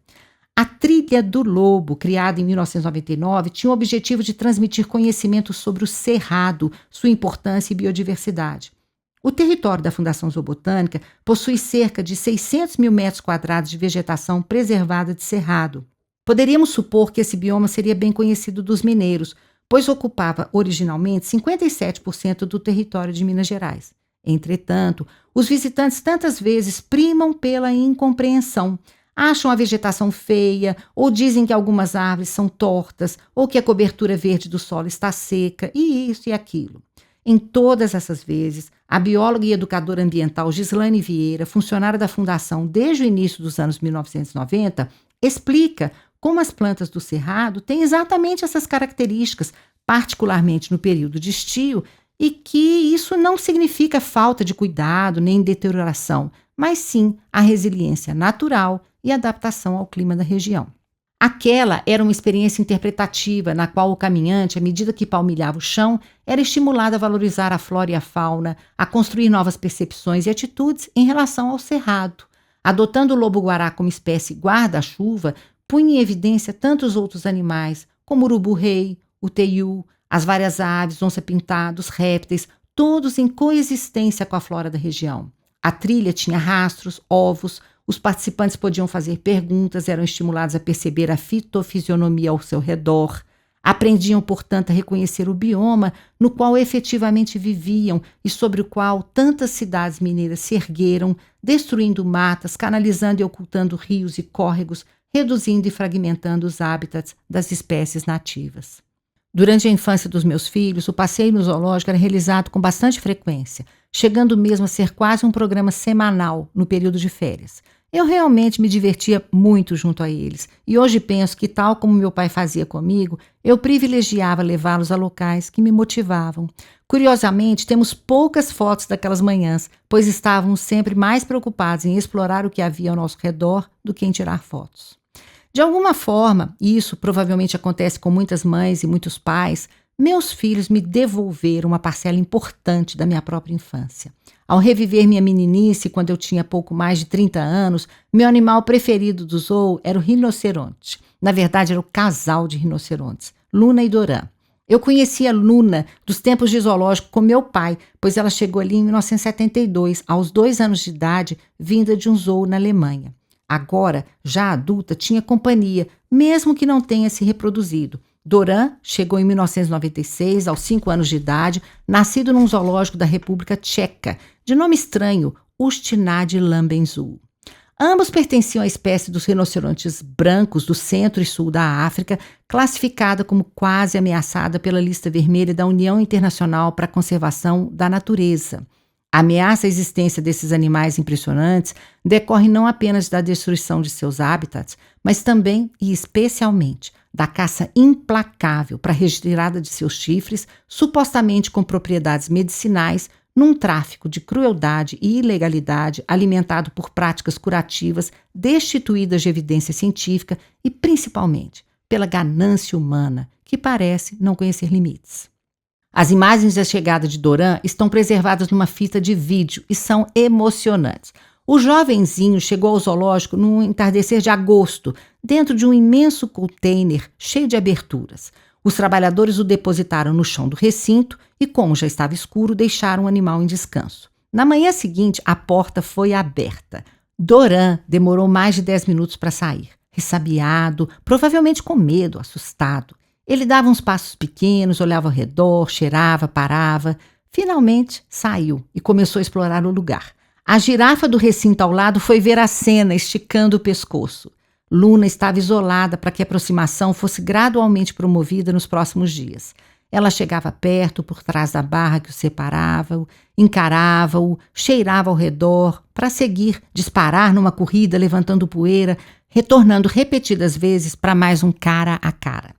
A Trilha do Lobo, criada em 1999, tinha o objetivo de transmitir conhecimento sobre o cerrado, sua importância e biodiversidade. O território da Fundação Zoobotânica possui cerca de 600 mil metros quadrados de vegetação preservada de cerrado. Poderíamos supor que esse bioma seria bem conhecido dos mineiros, pois ocupava originalmente 57% do território de Minas Gerais. Entretanto, os visitantes tantas vezes primam pela incompreensão. Acham a vegetação feia, ou dizem que algumas árvores são tortas, ou que a cobertura verde do solo está seca, e isso e aquilo. Em todas essas vezes, a bióloga e educadora ambiental Gislaine Vieira, funcionária da Fundação desde o início dos anos 1990, explica como as plantas do cerrado têm exatamente essas características, particularmente no período de estio, e que isso não significa falta de cuidado nem deterioração, mas sim a resiliência natural e adaptação ao clima da região. Aquela era uma experiência interpretativa na qual o caminhante, à medida que palmilhava o chão, era estimulado a valorizar a flora e a fauna, a construir novas percepções e atitudes em relação ao cerrado. Adotando o lobo-guará como espécie guarda-chuva, punha em evidência tantos outros animais, como o urubu-rei, o teiu, as várias aves, onça-pintada, répteis, todos em coexistência com a flora da região. A trilha tinha rastros, ovos, os participantes podiam fazer perguntas, eram estimulados a perceber a fitofisionomia ao seu redor. Aprendiam, portanto, a reconhecer o bioma no qual efetivamente viviam e sobre o qual tantas cidades mineiras se ergueram, destruindo matas, canalizando e ocultando rios e córregos, reduzindo e fragmentando os hábitats das espécies nativas. Durante a infância dos meus filhos, o passeio no zoológico era realizado com bastante frequência, chegando mesmo a ser quase um programa semanal no período de férias. Eu realmente me divertia muito junto a eles, e hoje penso que, tal como meu pai fazia comigo, eu privilegiava levá-los a locais que me motivavam. Curiosamente, temos poucas fotos daquelas manhãs, pois estávamos sempre mais preocupados em explorar o que havia ao nosso redor do que em tirar fotos. De alguma forma, e isso provavelmente acontece com muitas mães e muitos pais, meus filhos me devolveram uma parcela importante da minha própria infância. Ao reviver minha meninice, quando eu tinha pouco mais de 30 anos, meu animal preferido do zoo era o rinoceronte. Na verdade, era o casal de rinocerontes, Luna e Doran. Eu conhecia Luna dos tempos de zoológico com meu pai, pois ela chegou ali em 1972, aos 2 anos de idade, vinda de um zoo na Alemanha. Agora, já adulta, tinha companhia, mesmo que não tenha se reproduzido. Doran chegou em 1996, aos 5 anos de idade, nascido num zoológico da República Tcheca, de nome estranho, Ustinad Lambenzool. Ambos pertenciam à espécie dos rinocerontes brancos do centro e sul da África, classificada como quase ameaçada pela lista vermelha da União Internacional para a Conservação da Natureza. A ameaça à existência desses animais impressionantes decorre não apenas da destruição de seus hábitats, mas também e especialmente da caça implacável para a retirada de seus chifres, supostamente com propriedades medicinais, num tráfico de crueldade e ilegalidade alimentado por práticas curativas destituídas de evidência científica e, principalmente, pela ganância humana, que parece não conhecer limites. As imagens da chegada de Doran estão preservadas numa fita de vídeo e são emocionantes. O jovenzinho chegou ao zoológico num entardecer de agosto, dentro de um imenso container cheio de aberturas. Os trabalhadores o depositaram no chão do recinto e, como já estava escuro, deixaram o animal em descanso. Na manhã seguinte, a porta foi aberta. Doran demorou mais de 10 minutos para sair, ressabiado, provavelmente com medo, assustado. Ele dava uns passos pequenos, olhava ao redor, cheirava, parava. Finalmente saiu e começou a explorar o lugar. A girafa do recinto ao lado foi ver a cena, esticando o pescoço. Luna estava isolada para que a aproximação fosse gradualmente promovida nos próximos dias. Ela chegava perto, por trás da barra que o separava, encarava-o, cheirava ao redor, para seguir, disparar numa corrida, levantando poeira, retornando repetidas vezes para mais um cara a cara.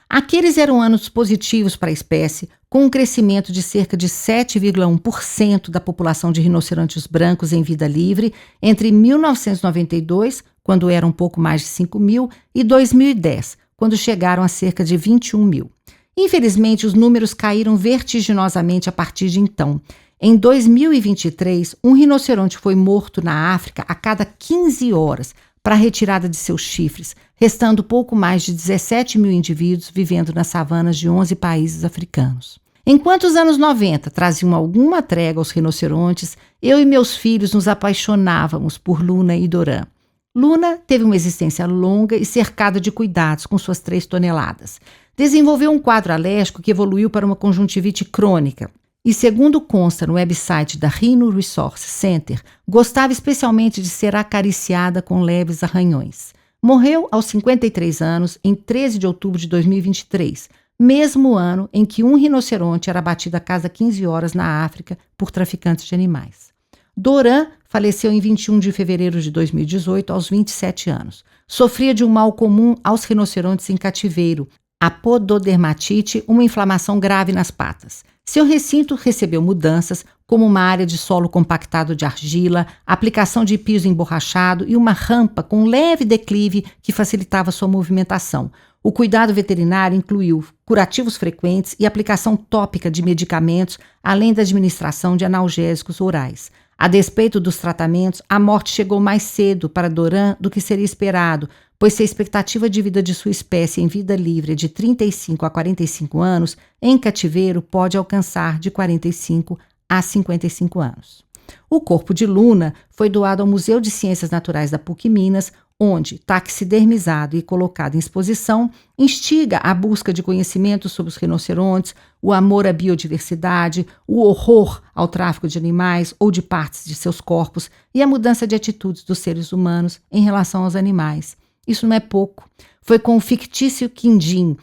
Aqueles eram anos positivos para a espécie, com um crescimento de cerca de 7,1% da população de rinocerontes brancos em vida livre entre 1992, quando eram um pouco mais de 5 mil, e 2010, quando chegaram a cerca de 21 mil. Infelizmente, os números caíram vertiginosamente a partir de então. Em 2023, um rinoceronte foi morto na África a cada 15 horas, para a retirada de seus chifres, restando pouco mais de 17 mil indivíduos vivendo nas savanas de 11 países africanos. Enquanto os anos 90 traziam alguma trégua aos rinocerontes, eu e meus filhos nos apaixonávamos por Luna e Doran. Luna teve uma existência longa e cercada de cuidados com suas 3 toneladas. Desenvolveu um quadro alérgico que evoluiu para uma conjuntivite crônica. E, segundo consta no website da Rhino Resource Center, gostava especialmente de ser acariciada com leves arranhões. Morreu aos 53 anos, em 13 de outubro de 2023, mesmo ano em que um rinoceronte era abatido a cada 15 horas na África por traficantes de animais. Doran faleceu em 21 de fevereiro de 2018, aos 27 anos. Sofria de um mal comum aos rinocerontes em cativeiro, a pododermatite, uma inflamação grave nas patas. Seu recinto recebeu mudanças, como uma área de solo compactado de argila, aplicação de piso emborrachado e uma rampa com leve declive que facilitava sua movimentação. O cuidado veterinário incluiu curativos frequentes e aplicação tópica de medicamentos, além da administração de analgésicos orais. A despeito dos tratamentos, a morte chegou mais cedo para Doran do que seria esperado, pois se a expectativa de vida de sua espécie em vida livre é de 35 a 45 anos, em cativeiro pode alcançar de 45 a 55 anos. O corpo de Luna foi doado ao Museu de Ciências Naturais da PUC Minas, onde, taxidermizado e colocado em exposição, instiga a busca de conhecimento sobre os rinocerontes, o amor à biodiversidade, o horror ao tráfico de animais ou de partes de seus corpos e a mudança de atitudes dos seres humanos em relação aos animais. Isso não é pouco. Foi com o fictício Quindim,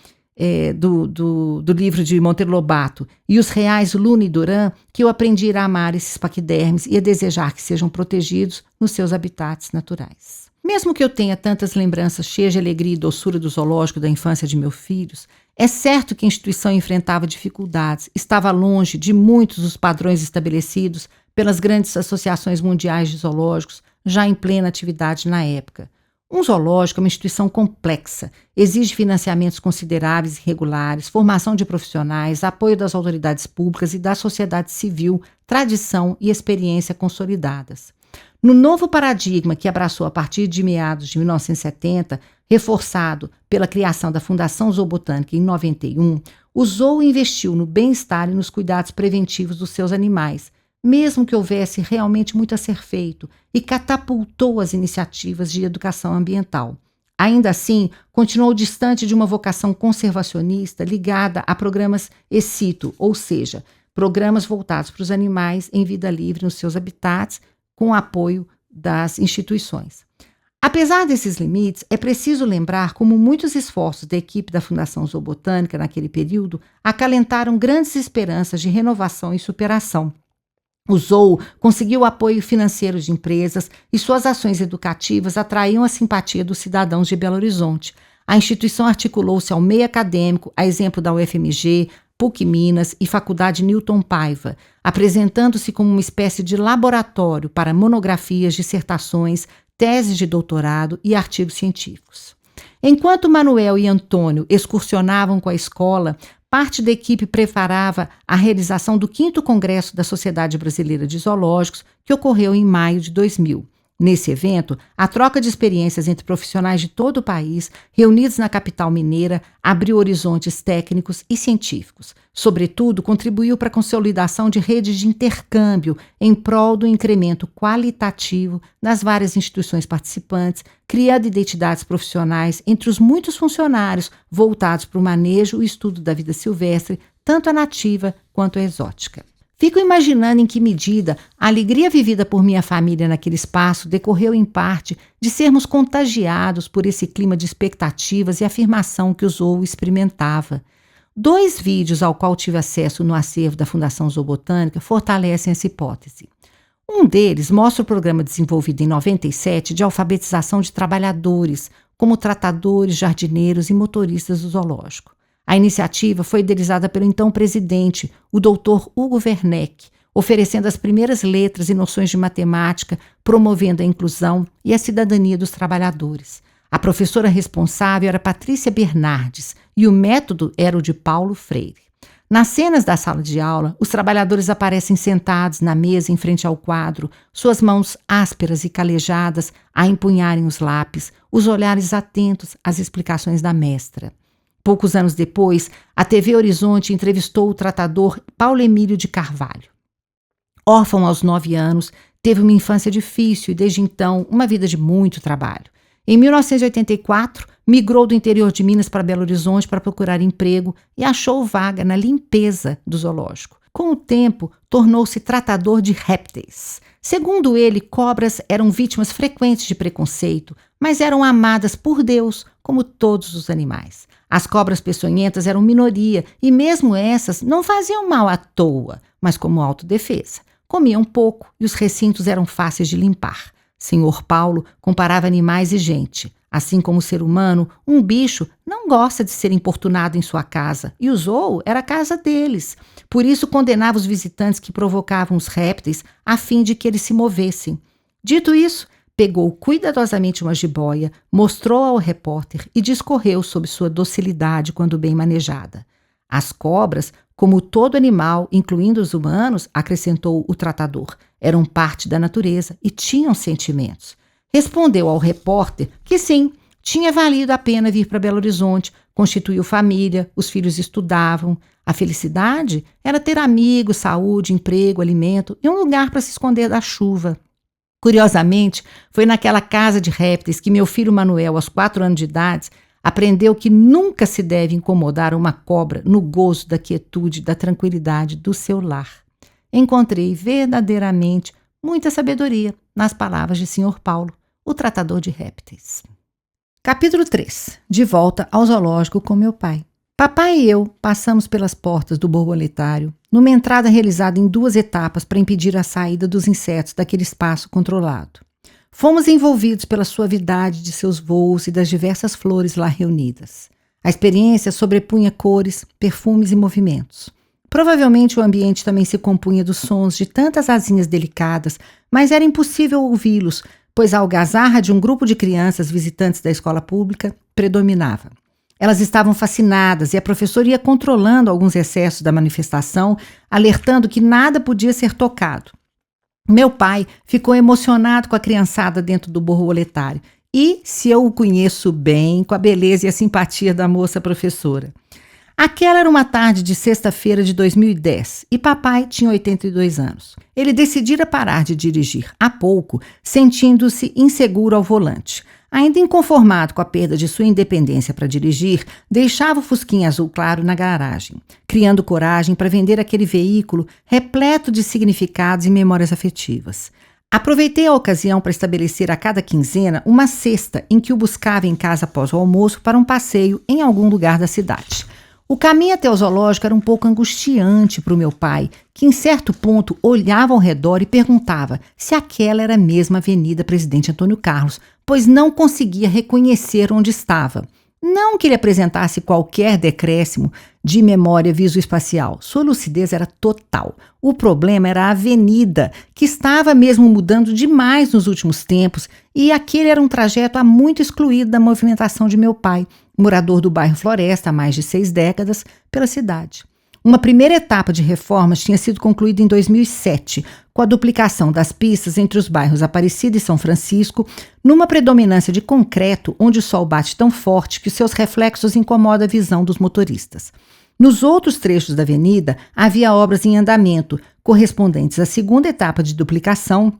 do livro de Monteiro Lobato, e os reais Luna e Duran, que eu aprendi a amar esses paquidermes e a desejar que sejam protegidos nos seus habitats naturais. Mesmo que eu tenha tantas lembranças cheias de alegria e doçura do zoológico da infância de meus filhos, é certo que a instituição enfrentava dificuldades, estava longe de muitos dos padrões estabelecidos pelas grandes associações mundiais de zoológicos, já em plena atividade na época. Um zoológico é uma instituição complexa, exige financiamentos consideráveis e regulares, formação de profissionais, apoio das autoridades públicas e da sociedade civil, tradição e experiência consolidadas. No novo paradigma que abraçou a partir de meados de 1970, reforçado pela criação da Fundação Zoobotânica em 91, o zoo investiu no bem-estar e nos cuidados preventivos dos seus animais, mesmo que houvesse realmente muito a ser feito, e catapultou as iniciativas de educação ambiental. Ainda assim, continuou distante de uma vocação conservacionista ligada a programas ex situ, ou seja, programas voltados para os animais em vida livre nos seus habitats, com o apoio das instituições. Apesar desses limites, é preciso lembrar como muitos esforços da equipe da Fundação Zoobotânica naquele período acalentaram grandes esperanças de renovação e superação. O zoo conseguiu apoio financeiro de empresas e suas ações educativas atraíam a simpatia dos cidadãos de Belo Horizonte. A instituição articulou-se ao meio acadêmico, a exemplo da UFMG, PUC Minas e Faculdade Newton Paiva, apresentando-se como uma espécie de laboratório para monografias, dissertações, teses de doutorado e artigos científicos. Enquanto Manuel e Antônio excursionavam com a escola, parte da equipe preparava a realização do 5º Congresso da Sociedade Brasileira de Zoológicos, que ocorreu em maio de 2000. Nesse evento, a troca de experiências entre profissionais de todo o país, reunidos na capital mineira, abriu horizontes técnicos e científicos. Sobretudo, contribuiu para a consolidação de redes de intercâmbio em prol do incremento qualitativo das várias instituições participantes, criando identidades profissionais entre os muitos funcionários voltados para o manejo e estudo da vida silvestre, tanto a nativa quanto a exótica. Fico imaginando em que medida a alegria vivida por minha família naquele espaço decorreu em parte de sermos contagiados por esse clima de expectativas e afirmação que o zoo experimentava. 2 vídeos ao qual tive acesso no acervo da Fundação Zoobotânica fortalecem essa hipótese. Um deles mostra o programa desenvolvido em 97 de alfabetização de trabalhadores, como tratadores, jardineiros e motoristas do zoológico. A iniciativa foi idealizada pelo então presidente, o Dr. Hugo Werneck, oferecendo as primeiras letras e noções de matemática, promovendo a inclusão e a cidadania dos trabalhadores. A professora responsável era Patrícia Bernardes e o método era o de Paulo Freire. Nas cenas da sala de aula, os trabalhadores aparecem sentados na mesa em frente ao quadro, suas mãos ásperas e calejadas a empunharem os lápis, os olhares atentos às explicações da mestra. Poucos anos depois, a TV Horizonte entrevistou o tratador Paulo Emílio de Carvalho. Órfão aos 9 anos, teve uma infância difícil e, desde então, uma vida de muito trabalho. Em 1984, migrou do interior de Minas para Belo Horizonte para procurar emprego e achou vaga na limpeza do zoológico. Com o tempo, tornou-se tratador de répteis. Segundo ele, cobras eram vítimas frequentes de preconceito, mas eram amadas por Deus, como todos os animais. As cobras peçonhentas eram minoria e mesmo essas não faziam mal à toa, mas como autodefesa. Comiam pouco e os recintos eram fáceis de limpar. Senhor Paulo comparava animais e gente. Assim como o ser humano, um bicho não gosta de ser importunado em sua casa, e o zoo era a casa deles. Por isso condenava os visitantes que provocavam os répteis a fim de que eles se movessem. Dito isso, pegou cuidadosamente uma jiboia, mostrou ao repórter e discorreu sobre sua docilidade quando bem manejada. As cobras, como todo animal, incluindo os humanos, acrescentou o tratador, eram parte da natureza e tinham sentimentos. Respondeu ao repórter que sim, tinha valido a pena vir para Belo Horizonte, constituiu família, os filhos estudavam. A felicidade era ter amigos, saúde, emprego, alimento e um lugar para se esconder da chuva. Curiosamente, foi naquela casa de répteis que meu filho Manuel, aos 4 anos de idade, aprendeu que nunca se deve incomodar uma cobra no gozo da quietude, da tranquilidade do seu lar. Encontrei verdadeiramente muita sabedoria nas palavras de Sr. Paulo, o tratador de répteis. Capítulo 3. De volta ao zoológico com meu pai. Papai e eu passamos pelas portas do borboletário, numa entrada realizada em 2 etapas para impedir a saída dos insetos daquele espaço controlado. Fomos envolvidos pela suavidade de seus voos e das diversas flores lá reunidas. A experiência sobrepunha cores, perfumes e movimentos. Provavelmente o ambiente também se compunha dos sons de tantas asinhas delicadas, mas era impossível ouvi-los, pois a algazarra de um grupo de crianças visitantes da escola pública predominava. Elas estavam fascinadas e a professora ia controlando alguns excessos da manifestação, alertando que nada podia ser tocado. Meu pai ficou emocionado com a criançada dentro do borboletário e, se eu o conheço bem, com a beleza e a simpatia da moça professora. Aquela era uma tarde de sexta-feira de 2010 e papai tinha 82 anos. Ele decidira parar de dirigir há pouco, sentindo-se inseguro ao volante. Ainda inconformado com a perda de sua independência para dirigir, deixava o fusquinha azul claro na garagem, criando coragem para vender aquele veículo repleto de significados e memórias afetivas. Aproveitei a ocasião para estabelecer a cada quinzena uma cesta em que o buscava em casa após o almoço para um passeio em algum lugar da cidade. O caminho até o zoológico era um pouco angustiante para o meu pai, que em certo ponto olhava ao redor e perguntava se aquela era a mesma Avenida Presidente Antônio Carlos, pois não conseguia reconhecer onde estava. Não que ele apresentasse qualquer decréscimo de memória visoespacial. Sua lucidez era total. O problema era a avenida, que estava mesmo mudando demais nos últimos tempos, e aquele era um trajeto há muito excluído da movimentação de meu pai, morador do bairro Floresta há mais de 6 décadas, pela cidade. Uma primeira etapa de reformas tinha sido concluída em 2007, com a duplicação das pistas entre os bairros Aparecida e São Francisco, numa predominância de concreto onde o sol bate tão forte que seus reflexos incomodam a visão dos motoristas. Nos outros trechos da avenida, havia obras em andamento, correspondentes à segunda etapa de duplicação,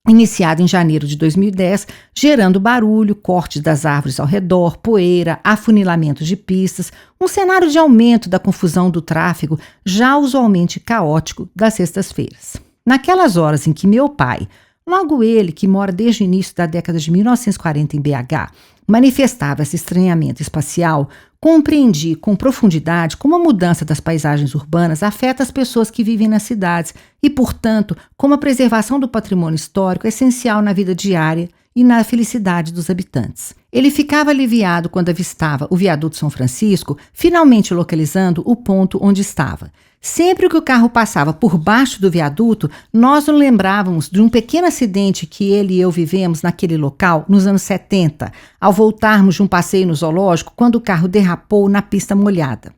iniciada em janeiro de 2010, gerando barulho, cortes das árvores ao redor, poeira, afunilamento de pistas, um cenário de aumento da confusão do tráfego, já usualmente caótico, das sextas-feiras. Naquelas horas em que meu pai, logo ele que mora desde o início da década de 1940 em BH, manifestava esse estranhamento espacial, compreendi com profundidade como a mudança das paisagens urbanas afeta as pessoas que vivem nas cidades e, portanto, como a preservação do patrimônio histórico é essencial na vida diária e na felicidade dos habitantes. Ele ficava aliviado quando avistava o viaduto São Francisco, finalmente localizando o ponto onde estava. Sempre que o carro passava por baixo do viaduto, nós nos lembrávamos de um pequeno acidente que ele e eu vivemos naquele local nos anos 70, ao voltarmos de um passeio no zoológico, quando o carro derrapou na pista molhada.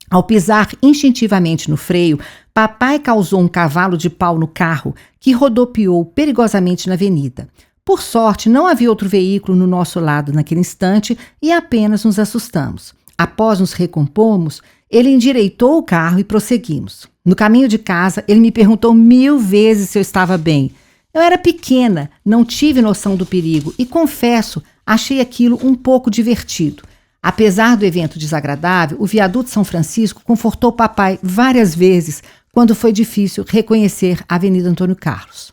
Ao pisar instintivamente no freio, papai causou um cavalo de pau no carro, que rodopiou perigosamente na avenida. Por sorte, não havia outro veículo no nosso lado naquele instante e apenas nos assustamos. Após nos recompomos, ele endireitou o carro e prosseguimos. No caminho de casa, ele me perguntou 1000 vezes se eu estava bem. Eu era pequena, não tive noção do perigo e, confesso, achei aquilo um pouco divertido. Apesar do evento desagradável, o viaduto São Francisco confortou papai várias vezes quando foi difícil reconhecer a Avenida Antônio Carlos.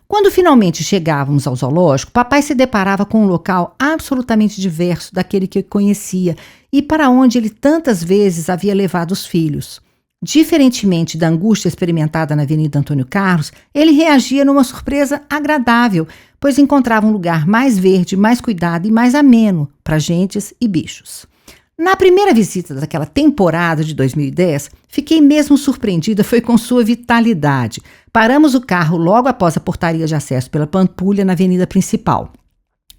Quando finalmente chegávamos ao zoológico, papai se deparava com um local absolutamente diverso daquele que conhecia e para onde ele tantas vezes havia levado os filhos. Diferentemente da angústia experimentada na Avenida Antônio Carlos, ele reagia numa surpresa agradável, pois encontrava um lugar mais verde, mais cuidado e mais ameno para gentes e bichos. Na primeira visita daquela temporada de 2010, fiquei mesmo surpreendida foi com sua vitalidade. Paramos o carro logo após a portaria de acesso pela Pampulha na avenida principal.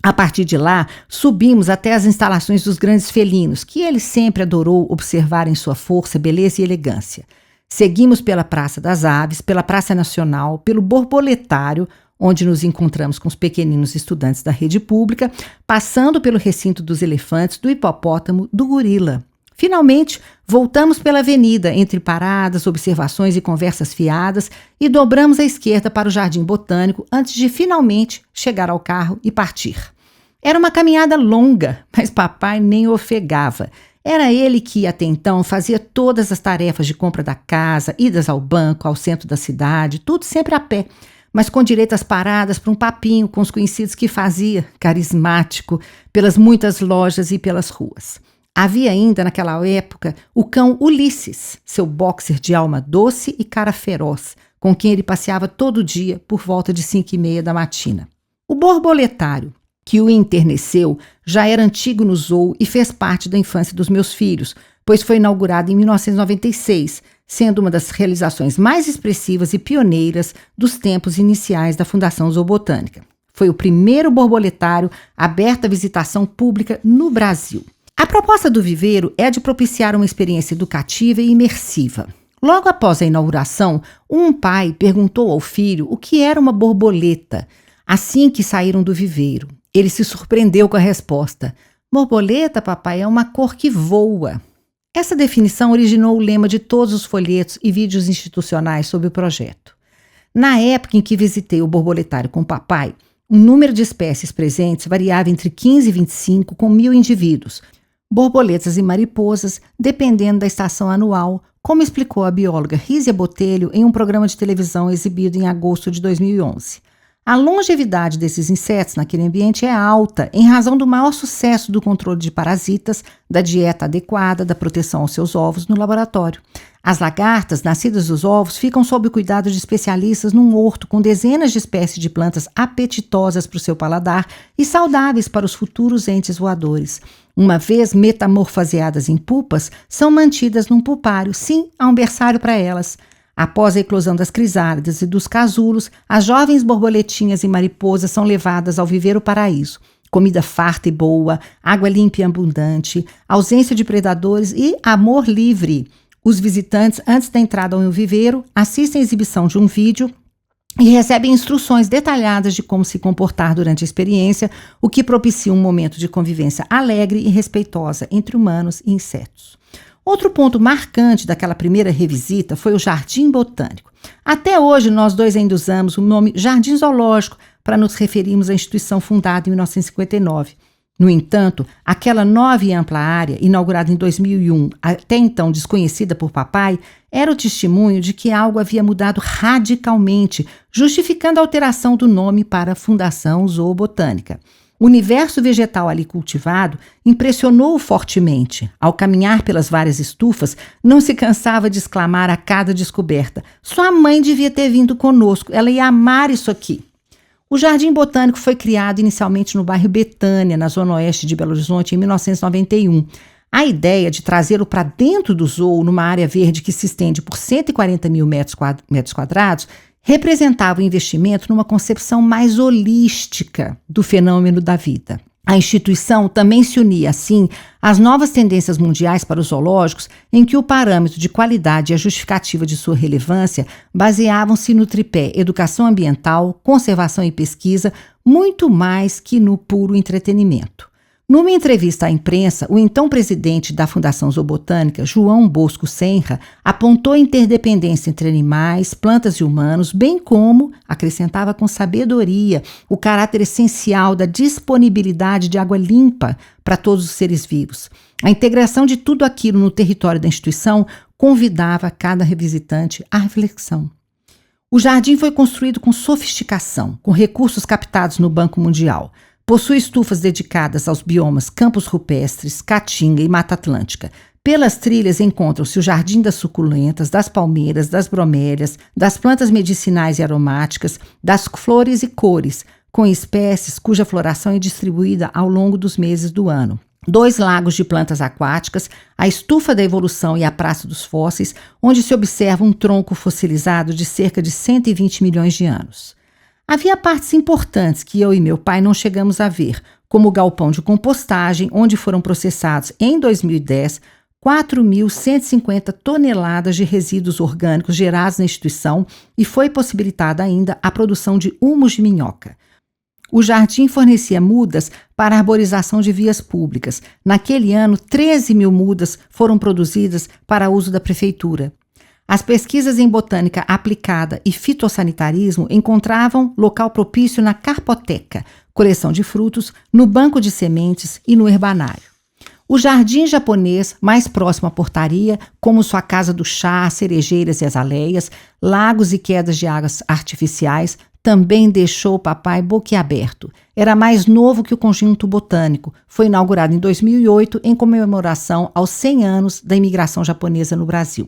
A partir de lá, subimos até as instalações dos grandes felinos, que ele sempre adorou observar em sua força, beleza e elegância. Seguimos pela Praça das Aves, pela Praça Nacional, pelo Borboletário, onde nos encontramos com os pequeninos estudantes da rede pública, passando pelo recinto dos elefantes, do hipopótamo, do gorila. Finalmente, voltamos pela avenida, entre paradas, observações e conversas fiadas, e dobramos à esquerda para o Jardim Botânico antes de finalmente chegar ao carro e partir. Era uma caminhada longa, mas papai nem ofegava. Era ele que, até então, fazia todas as tarefas de compra da casa, idas ao banco, ao centro da cidade, tudo sempre a pé, mas com direito às paradas para um papinho com os conhecidos que fazia, carismático, pelas muitas lojas e pelas ruas. Havia ainda, naquela época, o cão Ulisses, seu boxer de alma doce e cara feroz, com quem ele passeava todo dia por volta de 5h30 da matina. O borboletário, que o enterneceu, já era antigo no zoo e fez parte da infância dos meus filhos, pois foi inaugurado em 1996, sendo uma das realizações mais expressivas e pioneiras dos tempos iniciais da Fundação Zoobotânica. Foi o primeiro borboletário aberto à visitação pública no Brasil. A proposta do viveiro é a de propiciar uma experiência educativa e imersiva. Logo após a inauguração, um pai perguntou ao filho o que era uma borboleta, assim que saíram do viveiro. Ele se surpreendeu com a resposta. Borboleta, papai, é uma cor que voa. Essa definição originou o lema de todos os folhetos e vídeos institucionais sobre o projeto. Na época em que visitei o borboletário com o papai, o número de espécies presentes variava entre 15 e 25, com 1.000 indivíduos, borboletas e mariposas, dependendo da estação anual, como explicou a bióloga Rízia Botelho em um programa de televisão exibido em agosto de 2011. A longevidade desses insetos naquele ambiente é alta, em razão do maior sucesso do controle de parasitas, da dieta adequada, da proteção aos seus ovos no laboratório. As lagartas, nascidas dos ovos, ficam sob o cuidado de especialistas num horto com dezenas de espécies de plantas apetitosas para o seu paladar e saudáveis para os futuros entes voadores. Uma vez metamorfoseadas em pupas, são mantidas num pulpário. Sim, há um berçário para elas. Após a eclosão das crisálidas e dos casulos, as jovens borboletinhas e mariposas são levadas ao viveiro paraíso. Comida farta e boa, água limpa e abundante, ausência de predadores e amor livre. Os visitantes, antes da entrada ao viveiro, assistem à exibição de um vídeo e recebem instruções detalhadas de como se comportar durante a experiência, o que propicia um momento de convivência alegre e respeitosa entre humanos e insetos. Outro ponto marcante daquela primeira revisita foi o Jardim Botânico. Até hoje, nós dois ainda usamos o nome Jardim Zoológico para nos referirmos à instituição fundada em 1959. No entanto, aquela nova e ampla área, inaugurada em 2001, até então desconhecida por papai, era o testemunho de que algo havia mudado radicalmente, justificando a alteração do nome para Fundação Zoobotânica. O universo vegetal ali cultivado impressionou-o fortemente. Ao caminhar pelas várias estufas, não se cansava de exclamar a cada descoberta: sua mãe devia ter vindo conosco, ela ia amar isso aqui. O Jardim Botânico foi criado inicialmente no bairro Betânia, na zona oeste de Belo Horizonte, em 1991. A ideia de trazê-lo para dentro do zoo, numa área verde que se estende por 140 mil metros quadrados, representava o investimento numa concepção mais holística do fenômeno da vida. A instituição também se unia, assim, às novas tendências mundiais para os zoológicos, em que o parâmetro de qualidade e a justificativa de sua relevância baseavam-se no tripé educação ambiental, conservação e pesquisa, muito mais que no puro entretenimento. Numa entrevista à imprensa, o então presidente da Fundação Zoobotânica, João Bosco Senra, apontou a interdependência entre animais, plantas e humanos, bem como, acrescentava com sabedoria, o caráter essencial da disponibilidade de água limpa para todos os seres vivos. A integração de tudo aquilo no território da instituição convidava cada visitante à reflexão. O jardim foi construído com sofisticação, com recursos captados no Banco Mundial. Possui estufas dedicadas aos biomas campos rupestres, caatinga e mata atlântica. Pelas trilhas encontram-se o jardim das suculentas, das palmeiras, das bromélias, das plantas medicinais e aromáticas, das flores e cores, com espécies cuja floração é distribuída ao longo dos meses do ano. 2 lagos de plantas aquáticas, a estufa da evolução e a praça dos fósseis, onde se observa um tronco fossilizado de cerca de 120 milhões de anos. Havia partes importantes que eu e meu pai não chegamos a ver, como o galpão de compostagem, onde foram processados, em 2010, 4.150 toneladas de resíduos orgânicos gerados na instituição e foi possibilitada ainda a produção de humus de minhoca. O jardim fornecia mudas para a arborização de vias públicas. Naquele ano, 13 mil mudas foram produzidas para uso da prefeitura. As pesquisas em botânica aplicada e fitossanitarismo encontravam local propício na carpoteca, coleção de frutos, no banco de sementes e no herbanário. O jardim japonês, mais próximo à portaria, como sua casa do chá, cerejeiras e azaleias, lagos e quedas de águas artificiais, também deixou o papai boquiaberto. Era mais novo que o conjunto botânico. Foi inaugurado em 2008 em comemoração aos 100 anos da imigração japonesa no Brasil.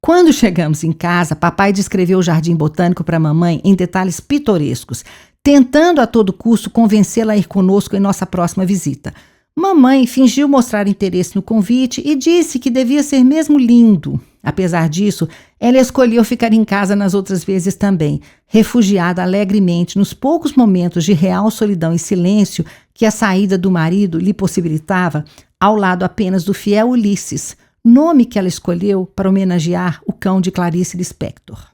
Quando chegamos em casa, papai descreveu o jardim botânico para a mamãe em detalhes pitorescos, tentando a todo custo convencê-la a ir conosco em nossa próxima visita. Mamãe fingiu mostrar interesse no convite e disse que devia ser mesmo lindo. Apesar disso, ela escolheu ficar em casa nas outras vezes também, refugiada alegremente nos poucos momentos de real solidão e silêncio que a saída do marido lhe possibilitava, ao lado apenas do fiel Ulisses, nome que ela escolheu para homenagear o cão de Clarice Lispector.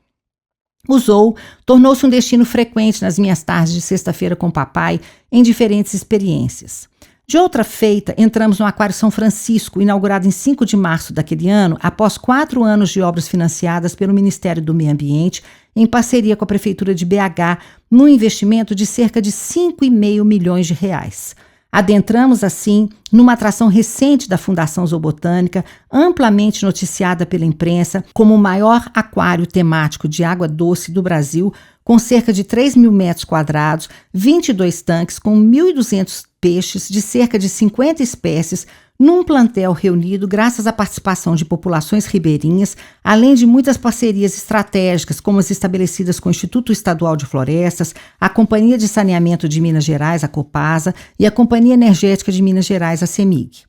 O zoo tornou-se um destino frequente nas minhas tardes de sexta-feira com papai em diferentes experiências. De outra feita, entramos no Aquário São Francisco, inaugurado em 5 de março daquele ano, após 4 anos de obras financiadas pelo Ministério do Meio Ambiente, em parceria com a Prefeitura de BH, num investimento de cerca de 5,5 milhões de reais. Adentramos, assim, numa atração recente da Fundação Zoobotânica, amplamente noticiada pela imprensa como o maior aquário temático de água doce do Brasil, com cerca de 3 mil metros quadrados, 22 tanques com 1.200 peixes de cerca de 50 espécies, num plantel reunido graças à participação de populações ribeirinhas, além de muitas parcerias estratégicas, como as estabelecidas com o Instituto Estadual de Florestas, a Companhia de Saneamento de Minas Gerais, a Copasa, e a Companhia Energética de Minas Gerais, a CEMIG.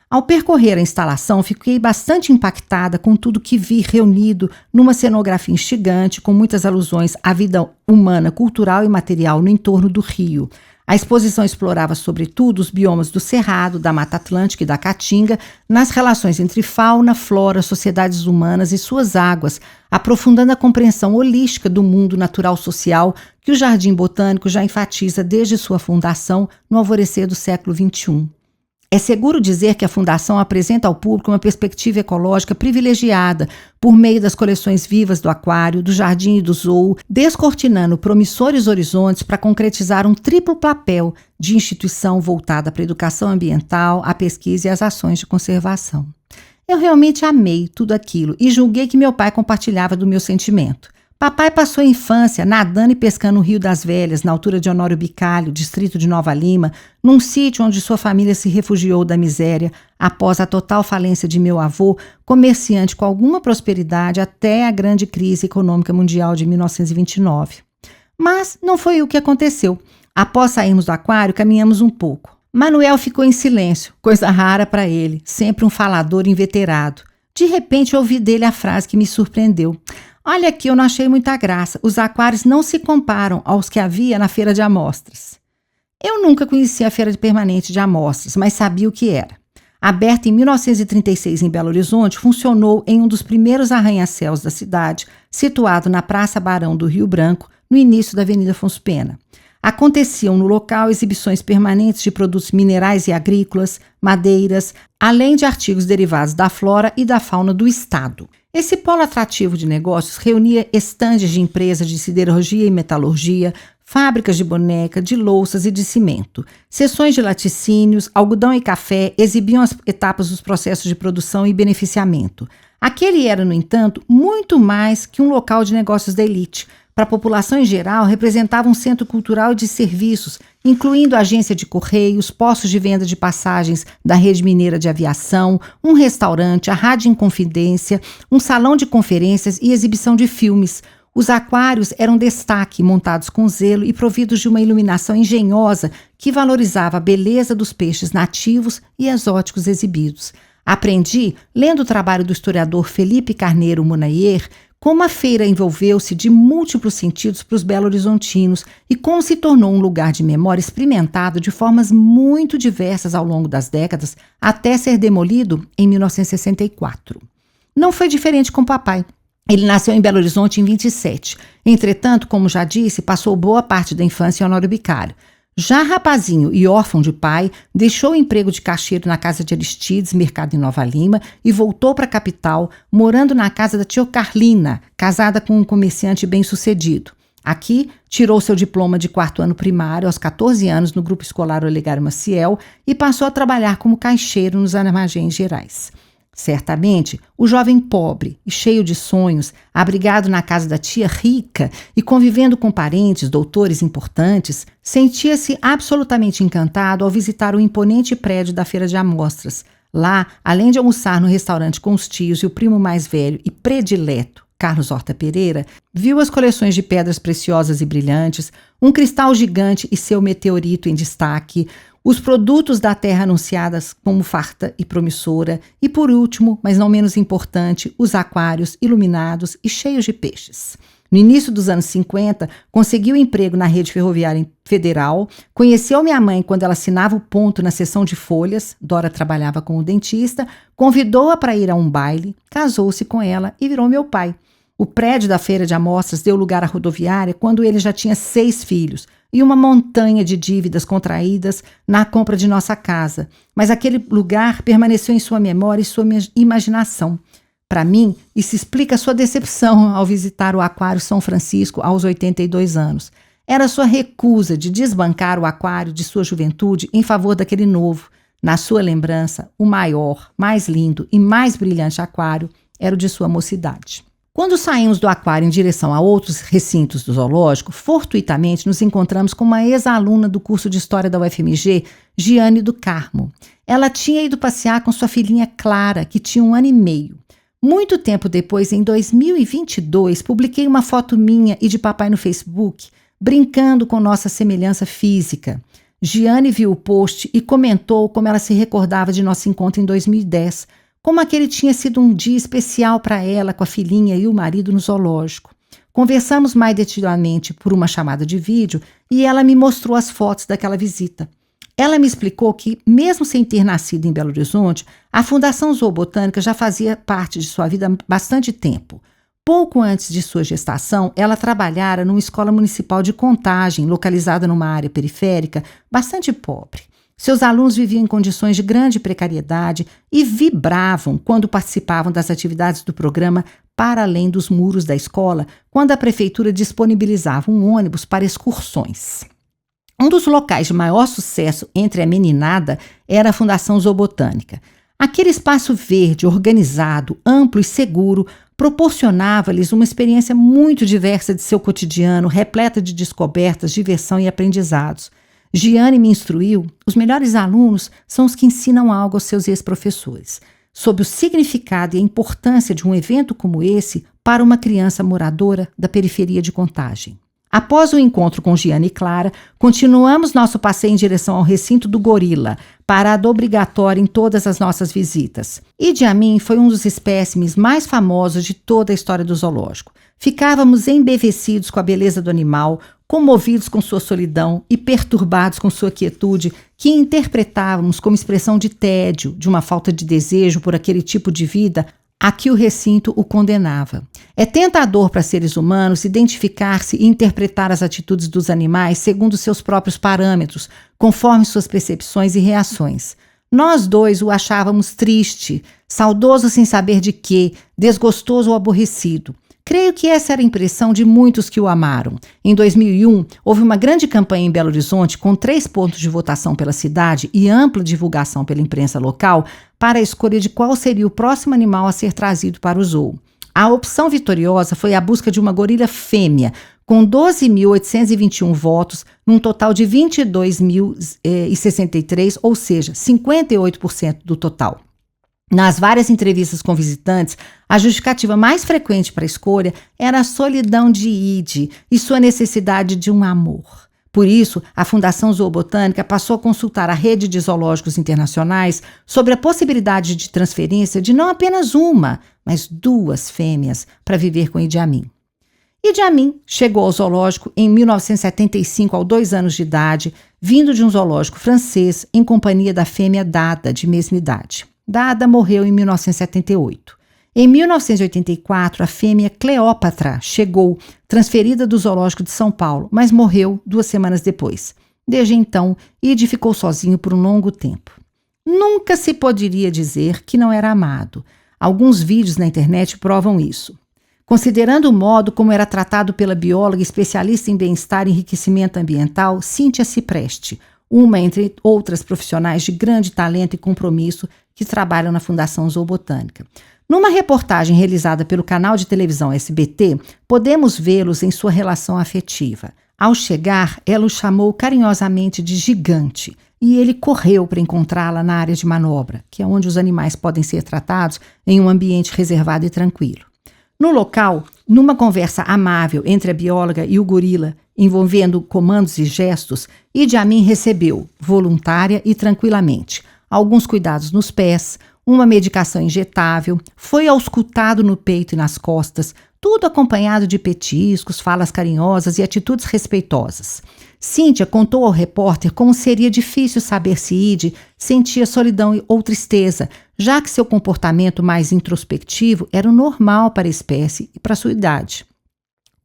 Ao percorrer a instalação, fiquei bastante impactada com tudo que vi reunido numa cenografia instigante, com muitas alusões à vida humana, cultural e material no entorno do rio. A exposição explorava, sobretudo, os biomas do Cerrado, da Mata Atlântica e da Caatinga, nas relações entre fauna, flora, sociedades humanas e suas águas, aprofundando a compreensão holística do mundo natural-social que o Jardim Botânico já enfatiza desde sua fundação no alvorecer do século XXI. É seguro dizer que a Fundação apresenta ao público uma perspectiva ecológica privilegiada por meio das coleções vivas do aquário, do jardim e do zoo, descortinando promissores horizontes para concretizar um triplo papel de instituição voltada para a educação ambiental, a pesquisa e as ações de conservação. Eu realmente amei tudo aquilo e julguei que meu pai compartilhava do meu sentimento. Papai passou a infância nadando e pescando no Rio das Velhas, na altura de Honório Bicalho, distrito de Nova Lima, num sítio onde sua família se refugiou da miséria após a total falência de meu avô, comerciante com alguma prosperidade até a grande crise econômica mundial de 1929. Mas não foi o que aconteceu. Após sairmos do aquário, caminhamos um pouco. Manuel ficou em silêncio, coisa rara para ele, sempre um falador inveterado. De repente, ouvi dele a frase que me surpreendeu. Olha aqui, eu não achei muita graça. Os aquários não se comparam aos que havia na feira de amostras. Eu nunca conheci a feira permanente de amostras, mas sabia o que era. Aberta em 1936 em Belo Horizonte, funcionou em um dos primeiros arranha-céus da cidade, situado na Praça Barão do Rio Branco, no início da Avenida Afonso Pena. Aconteciam no local exibições permanentes de produtos minerais e agrícolas, madeiras, além de artigos derivados da flora e da fauna do estado. Esse polo atrativo de negócios reunia estandes de empresas de siderurgia e metalurgia, fábricas de boneca, de louças e de cimento. Seções de laticínios, algodão e café exibiam as etapas dos processos de produção e beneficiamento. Aquele era, no entanto, muito mais que um local de negócios da elite. Para a população em geral, representava um centro cultural de serviços, incluindo agência de correios, postos de venda de passagens da Rede Mineira de Aviação, um restaurante, a Rádio Inconfidência, um salão de conferências e exibição de filmes. Os aquários eram destaque, montados com zelo e providos de uma iluminação engenhosa que valorizava a beleza dos peixes nativos e exóticos exibidos. Aprendi, lendo o trabalho do historiador Felipe Carneiro Munayer, como a feira envolveu-se de múltiplos sentidos para os belo-horizontinos e como se tornou um lugar de memória experimentado de formas muito diversas ao longo das décadas, até ser demolido em 1964. Não foi diferente com o papai. Ele nasceu em Belo Horizonte em 27. Entretanto, como já disse, passou boa parte da infância em Honório Bicalho. Já rapazinho e órfão de pai, deixou o emprego de caixeiro na casa de Aristides, mercado em Nova Lima, e voltou para a capital, morando na casa da tia Carlina, casada com um comerciante bem-sucedido. Aqui, tirou seu diploma de 4º ano primário aos 14 anos no Grupo Escolar Olegário Maciel e passou a trabalhar como caixeiro nos Armazéns Gerais. Certamente, o jovem pobre e cheio de sonhos, abrigado na casa da tia rica e convivendo com parentes, doutores importantes, sentia-se absolutamente encantado ao visitar o imponente prédio da Feira de Amostras. Lá, além de almoçar no restaurante com os tios e o primo mais velho e predileto, Carlos Horta Pereira, viu as coleções de pedras preciosas e brilhantes, um cristal gigante e seu meteorito em destaque, os produtos da terra anunciadas como farta e promissora e, por último, mas não menos importante, os aquários iluminados e cheios de peixes. No início dos anos 50, conseguiu emprego na rede ferroviária federal, conheceu minha mãe quando ela assinava o ponto na seção de folhas, Dora trabalhava como dentista, convidou-a para ir a um baile, casou-se com ela e virou meu pai. O prédio da Feira de Amostras deu lugar à rodoviária quando ele já tinha 6 filhos e uma montanha de dívidas contraídas na compra de nossa casa. Mas aquele lugar permaneceu em sua memória e sua imaginação. Para mim, isso explica sua decepção ao visitar o Aquário São Francisco aos 82 anos. Era sua recusa de desbancar o aquário de sua juventude em favor daquele novo. Na sua lembrança, o maior, mais lindo e mais brilhante aquário era o de sua mocidade. Quando saímos do aquário em direção a outros recintos do zoológico, fortuitamente nos encontramos com uma ex-aluna do curso de História da UFMG, Giane do Carmo. Ela tinha ido passear com sua filhinha Clara, que tinha 1 ano e meio. Muito tempo depois, em 2022, publiquei uma foto minha e de papai no Facebook, brincando com nossa semelhança física. Giane viu o post e comentou como ela se recordava de nosso encontro em 2010, como aquele tinha sido um dia especial para ela com a filhinha e o marido no zoológico. Conversamos mais detidamente por uma chamada de vídeo e ela me mostrou as fotos daquela visita. Ela me explicou que, mesmo sem ter nascido em Belo Horizonte, a Fundação Zoobotânica já fazia parte de sua vida há bastante tempo. Pouco antes de sua gestação, ela trabalhara numa escola municipal de Contagem, localizada numa área periférica bastante pobre. Seus alunos viviam em condições de grande precariedade e vibravam quando participavam das atividades do programa Para Além dos Muros da Escola, quando a prefeitura disponibilizava um ônibus para excursões. Um dos locais de maior sucesso entre a meninada era a Fundação Zoobotânica. Aquele espaço verde, organizado, amplo e seguro proporcionava-lhes uma experiência muito diversa de seu cotidiano, repleta de descobertas, diversão e aprendizados. Giane me instruiu, os melhores alunos são os que ensinam algo aos seus ex-professores, sobre o significado e a importância de um evento como esse para uma criança moradora da periferia de Contagem. Após o encontro com Giane e Clara, continuamos nosso passeio em direção ao recinto do Gorila, parada obrigatória em todas as nossas visitas. Idi Amin foi um dos espécimes mais famosos de toda a história do zoológico. Ficávamos embevecidos com a beleza do animal, comovidos com sua solidão e perturbados com sua quietude, que interpretávamos como expressão de tédio, de uma falta de desejo por aquele tipo de vida a que o recinto o condenava. É tentador para seres humanos identificar-se e interpretar as atitudes dos animais segundo seus próprios parâmetros, conforme suas percepções e reações. Nós dois o achávamos triste, saudoso sem saber de quê, desgostoso ou aborrecido. Creio que essa era a impressão de muitos que o amaram. Em 2001, houve uma grande campanha em Belo Horizonte com 3 pontos de votação pela cidade e ampla divulgação pela imprensa local para a escolha de qual seria o próximo animal a ser trazido para o zoo. A opção vitoriosa foi a busca de uma gorila fêmea, com 12.821 votos, num total de 22.063, ou seja, 58% do total. Nas várias entrevistas com visitantes, a justificativa mais frequente para a escolha era a solidão de Idi e sua necessidade de um amor. Por isso, a Fundação Zoobotânica passou a consultar a rede de zoológicos internacionais sobre a possibilidade de transferência de não apenas uma, mas 2 fêmeas para viver com Idi Amin. Idi Amin chegou ao zoológico em 1975, aos 2 anos de idade, vindo de um zoológico francês em companhia da fêmea Dada, de mesma idade. Dada morreu em 1978. Em 1984, a fêmea Cleópatra chegou, transferida do Zoológico de São Paulo, mas morreu 2 semanas depois. Desde então, Ide ficou sozinho por um longo tempo. Nunca se poderia dizer que não era amado. Alguns vídeos na internet provam isso. Considerando o modo como era tratado pela bióloga especialista em bem-estar e enriquecimento ambiental, Cíntia Cipreste, uma entre outras profissionais de grande talento e compromisso que trabalham na Fundação Zoobotânica. Numa reportagem realizada pelo canal de televisão SBT, podemos vê-los em sua relação afetiva. Ao chegar, ela o chamou carinhosamente de gigante e ele correu para encontrá-la na área de manobra, que é onde os animais podem ser tratados em um ambiente reservado e tranquilo. No local, numa conversa amável entre a bióloga e o gorila, envolvendo comandos e gestos, Idi Amin recebeu, voluntária e tranquilamente, alguns cuidados nos pés, uma medicação injetável, foi auscultado no peito e nas costas, tudo acompanhado de petiscos, falas carinhosas e atitudes respeitosas. Cíntia contou ao repórter como seria difícil saber se Ide sentia solidão ou tristeza, já que seu comportamento mais introspectivo era o normal para a espécie e para sua idade.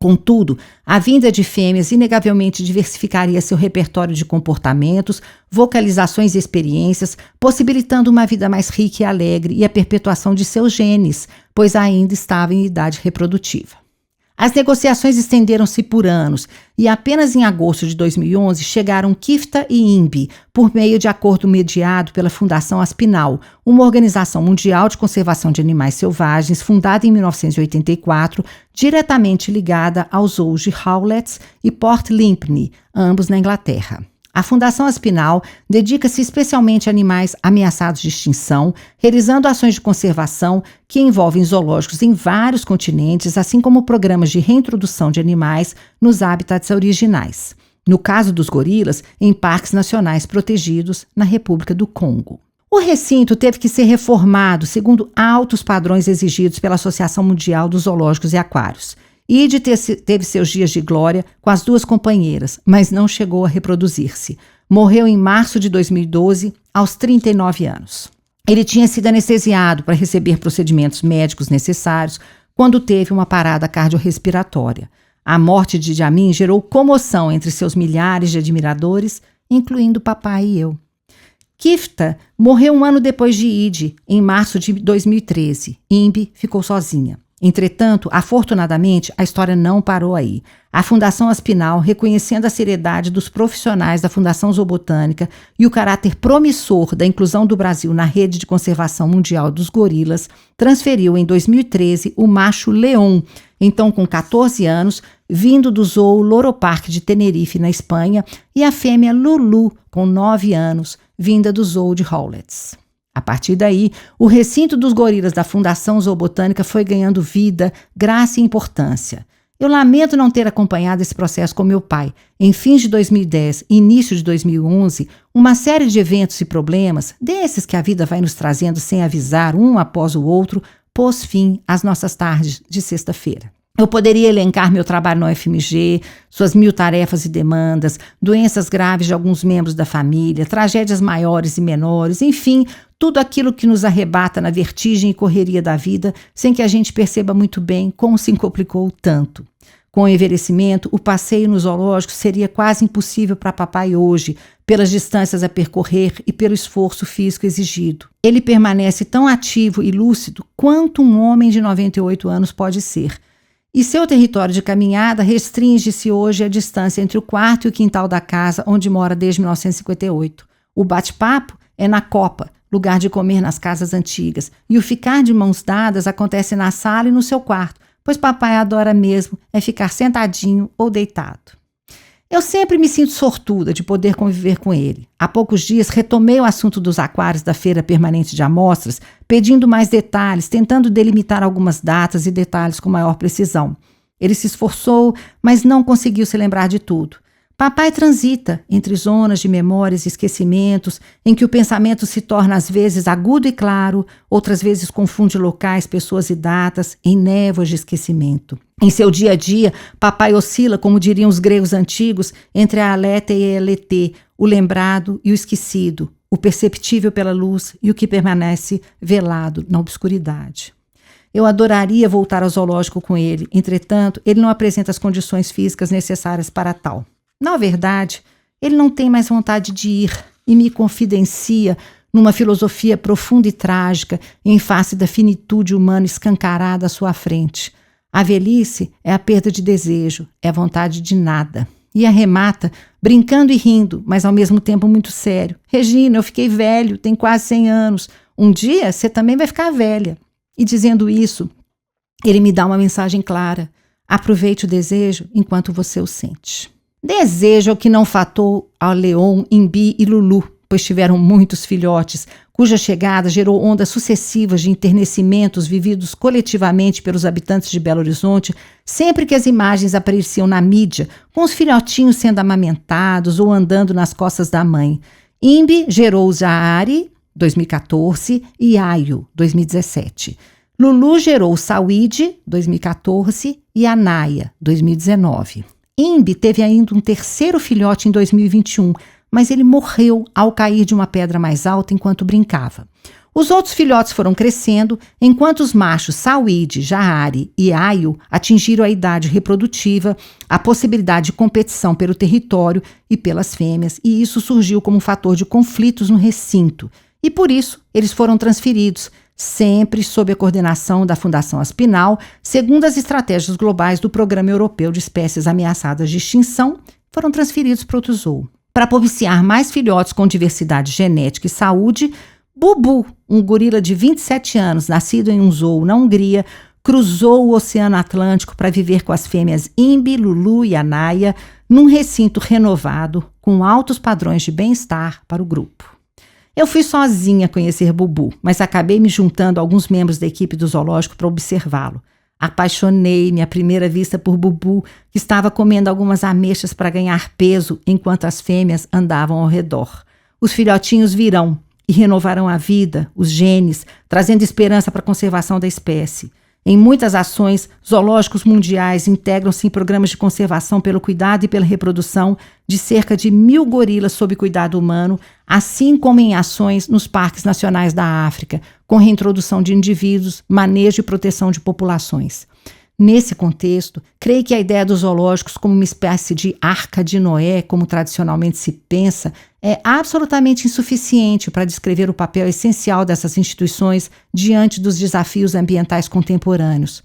Contudo, a vinda de fêmeas inegavelmente diversificaria seu repertório de comportamentos, vocalizações e experiências, possibilitando uma vida mais rica e alegre e a perpetuação de seus genes, pois ainda estava em idade reprodutiva. As negociações estenderam-se por anos e apenas em agosto de 2011 chegaram Kifta e Imbi por meio de acordo mediado pela Fundação Aspinal, uma organização mundial de conservação de animais selvagens fundada em 1984, diretamente ligada aos zoos de Howletts e Port Lympne, ambos na Inglaterra. A Fundação Aspinal dedica-se especialmente a animais ameaçados de extinção, realizando ações de conservação que envolvem zoológicos em vários continentes, assim como programas de reintrodução de animais nos hábitats originais. No caso dos gorilas, em parques nacionais protegidos na República do Congo. O recinto teve que ser reformado segundo altos padrões exigidos pela Associação Mundial dos Zoológicos e Aquários. Ide teve seus dias de glória com as duas companheiras, mas não chegou a reproduzir-se. Morreu em março de 2012, aos 39 anos. Ele tinha sido anestesiado para receber procedimentos médicos necessários quando teve uma parada cardiorrespiratória. A morte de Idi Amin gerou comoção entre seus milhares de admiradores, incluindo o papai e eu. Kifta morreu um ano depois de Ide, em março de 2013. Imbi ficou sozinha. Entretanto, afortunadamente, a história não parou aí. A Fundação Aspinal, reconhecendo a seriedade dos profissionais da Fundação Zoobotânica e o caráter promissor da inclusão do Brasil na rede de conservação mundial dos gorilas, transferiu em 2013 o macho Leon, então com 14 anos, vindo do Zoo Loro Park de Tenerife, na Espanha, e a fêmea Lulu, com 9 anos, vinda do Zoo de Howletts. A partir daí, o recinto dos gorilas da Fundação Zoobotânica foi ganhando vida, graça e importância. Eu lamento não ter acompanhado esse processo com meu pai. Em fins de 2010 e início de 2011, uma série de eventos e problemas, desses que a vida vai nos trazendo sem avisar um após o outro, pôs fim às nossas tardes de sexta-feira. Eu poderia elencar meu trabalho no UFMG, suas 1000 tarefas e demandas, doenças graves de alguns membros da família, tragédias maiores e menores, enfim, tudo aquilo que nos arrebata na vertigem e correria da vida, sem que a gente perceba muito bem como se complicou tanto. Com o envelhecimento, o passeio no zoológico seria quase impossível para papai hoje, pelas distâncias a percorrer e pelo esforço físico exigido. Ele permanece tão ativo e lúcido quanto um homem de 98 anos pode ser. E seu território de caminhada restringe-se hoje à distância entre o quarto e o quintal da casa onde mora desde 1958. O bate-papo é na copa, lugar de comer nas casas antigas, e o ficar de mãos dadas acontece na sala e no seu quarto, pois papai adora mesmo é ficar sentadinho ou deitado. Eu sempre me sinto sortuda de poder conviver com ele. Há poucos dias retomei o assunto dos aquários da Feira Permanente de Amostras, pedindo mais detalhes, tentando delimitar algumas datas e detalhes com maior precisão. Ele se esforçou, mas não conseguiu se lembrar de tudo. Papai transita entre zonas de memórias e esquecimentos, em que o pensamento se torna às vezes agudo e claro, outras vezes confunde locais, pessoas e datas, em névoas de esquecimento. Em seu dia a dia, papai oscila, como diriam os gregos antigos, entre a alete e a elete, o lembrado e o esquecido, o perceptível pela luz e o que permanece velado na obscuridade. Eu adoraria voltar ao zoológico com ele, entretanto, ele não apresenta as condições físicas necessárias para tal. Na verdade, Ele não tem mais vontade de ir e me confidencia numa filosofia profunda e trágica em face da finitude humana escancarada à sua frente. A velhice é a perda de desejo, é a vontade de nada. E arremata, brincando e rindo, mas ao mesmo tempo muito sério. Regina, eu fiquei velho, tenho quase 100 anos. Um dia você também vai ficar velha. E dizendo isso, ele me dá uma mensagem clara. Aproveite o desejo enquanto você o sente. Desejo é o que não faltou a Leon, Imbi e Lulu, pois tiveram muitos filhotes, cuja chegada gerou ondas sucessivas de enternecimentos vividos coletivamente pelos habitantes de Belo Horizonte, sempre que as imagens apareciam na mídia, com os filhotinhos sendo amamentados ou andando nas costas da mãe. Imbi gerou Jaari, 2014, e Ayo, 2017. Lulu gerou Sawid, 2014, e Anaya, 2019. Imbi teve ainda um terceiro filhote em 2021, mas ele morreu ao cair de uma pedra mais alta enquanto brincava. Os outros filhotes foram crescendo, enquanto os machos Sawid, Jaari e Ayo atingiram a idade reprodutiva, a possibilidade de competição pelo território e pelas fêmeas, e isso surgiu como um fator de conflitos no recinto. E por isso, eles foram transferidos, sempre sob a coordenação da Fundação Aspinal, segundo as estratégias globais do Programa Europeu de Espécies Ameaçadas de Extinção, foram transferidos para outro zoo. Para propiciar mais filhotes com diversidade genética e saúde, Bubu, um gorila de 27 anos, nascido em um zoo na Hungria, cruzou o Oceano Atlântico para viver com as fêmeas Imbi, Lulu e Anaya num recinto renovado, com altos padrões de bem-estar para o grupo. Eu fui sozinha conhecer Bubu, mas acabei me juntando a alguns membros da equipe do zoológico para observá-lo. Apaixonei-me à primeira vista por Bubu, que estava comendo algumas ameixas para ganhar peso enquanto as fêmeas andavam ao redor. Os filhotinhos virão e renovarão a vida, os genes, trazendo esperança para a conservação da espécie. Em muitas ações, zoológicos mundiais integram-se em programas de conservação pelo cuidado e pela reprodução de cerca de 1.000 gorilas sob cuidado humano, assim como em ações nos parques nacionais da África, com reintrodução de indivíduos, manejo e proteção de populações. Nesse contexto, creio que a ideia dos zoológicos como uma espécie de arca de Noé, como tradicionalmente se pensa, é absolutamente insuficiente para descrever o papel essencial dessas instituições diante dos desafios ambientais contemporâneos.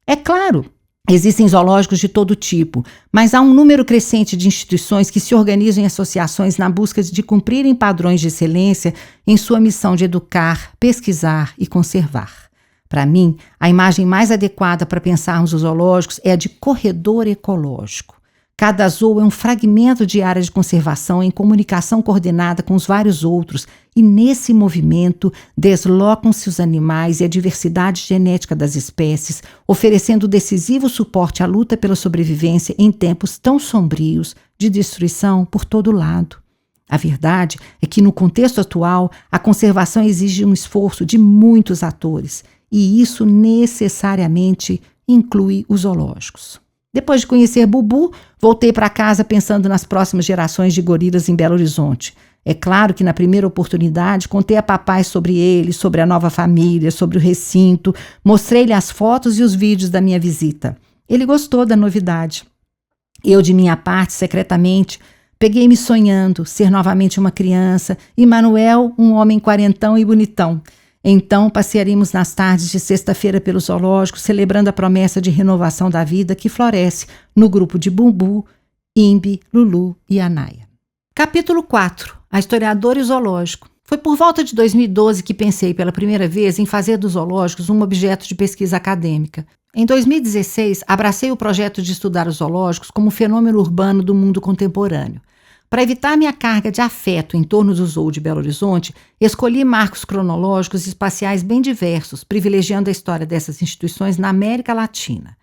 É claro, existem zoológicos de todo tipo, mas há um número crescente de instituições que se organizam em associações na busca de cumprirem padrões de excelência em sua missão de educar, pesquisar e conservar. Para mim, a imagem mais adequada para pensarmos os zoológicos é a de corredor ecológico. Cada zoo é um fragmento de área de conservação em comunicação coordenada com os vários outros, e nesse movimento deslocam-se os animais e a diversidade genética das espécies, oferecendo decisivo suporte à luta pela sobrevivência em tempos tão sombrios de destruição por todo lado. A verdade é que, no contexto atual, a conservação exige um esforço de muitos atores, e isso necessariamente inclui os zoológicos. Depois de conhecer Bubu, voltei para casa pensando nas próximas gerações de gorilas em Belo Horizonte. É claro que na primeira oportunidade contei a papai sobre ele, sobre a nova família, sobre o recinto, mostrei-lhe as fotos e os vídeos da minha visita. Ele gostou da novidade. Eu, de minha parte, secretamente, peguei-me sonhando ser novamente uma criança e Manuel um homem quarentão e bonitão. Então, passearíamos nas tardes de sexta-feira pelo zoológico, celebrando a promessa de renovação da vida que floresce no grupo de Bubu, Imbi, Lulu e Anaya. Capítulo 4. A historiadora e o zoológico. Foi por volta de 2012 que pensei pela primeira vez em fazer dos zoológicos um objeto de pesquisa acadêmica. Em 2016, abracei o projeto de estudar os zoológicos como um fenômeno urbano do mundo contemporâneo. Para evitar minha carga de afeto em torno do Zoo de Belo Horizonte, escolhi marcos cronológicos e espaciais bem diversos, privilegiando a história dessas instituições na América Latina.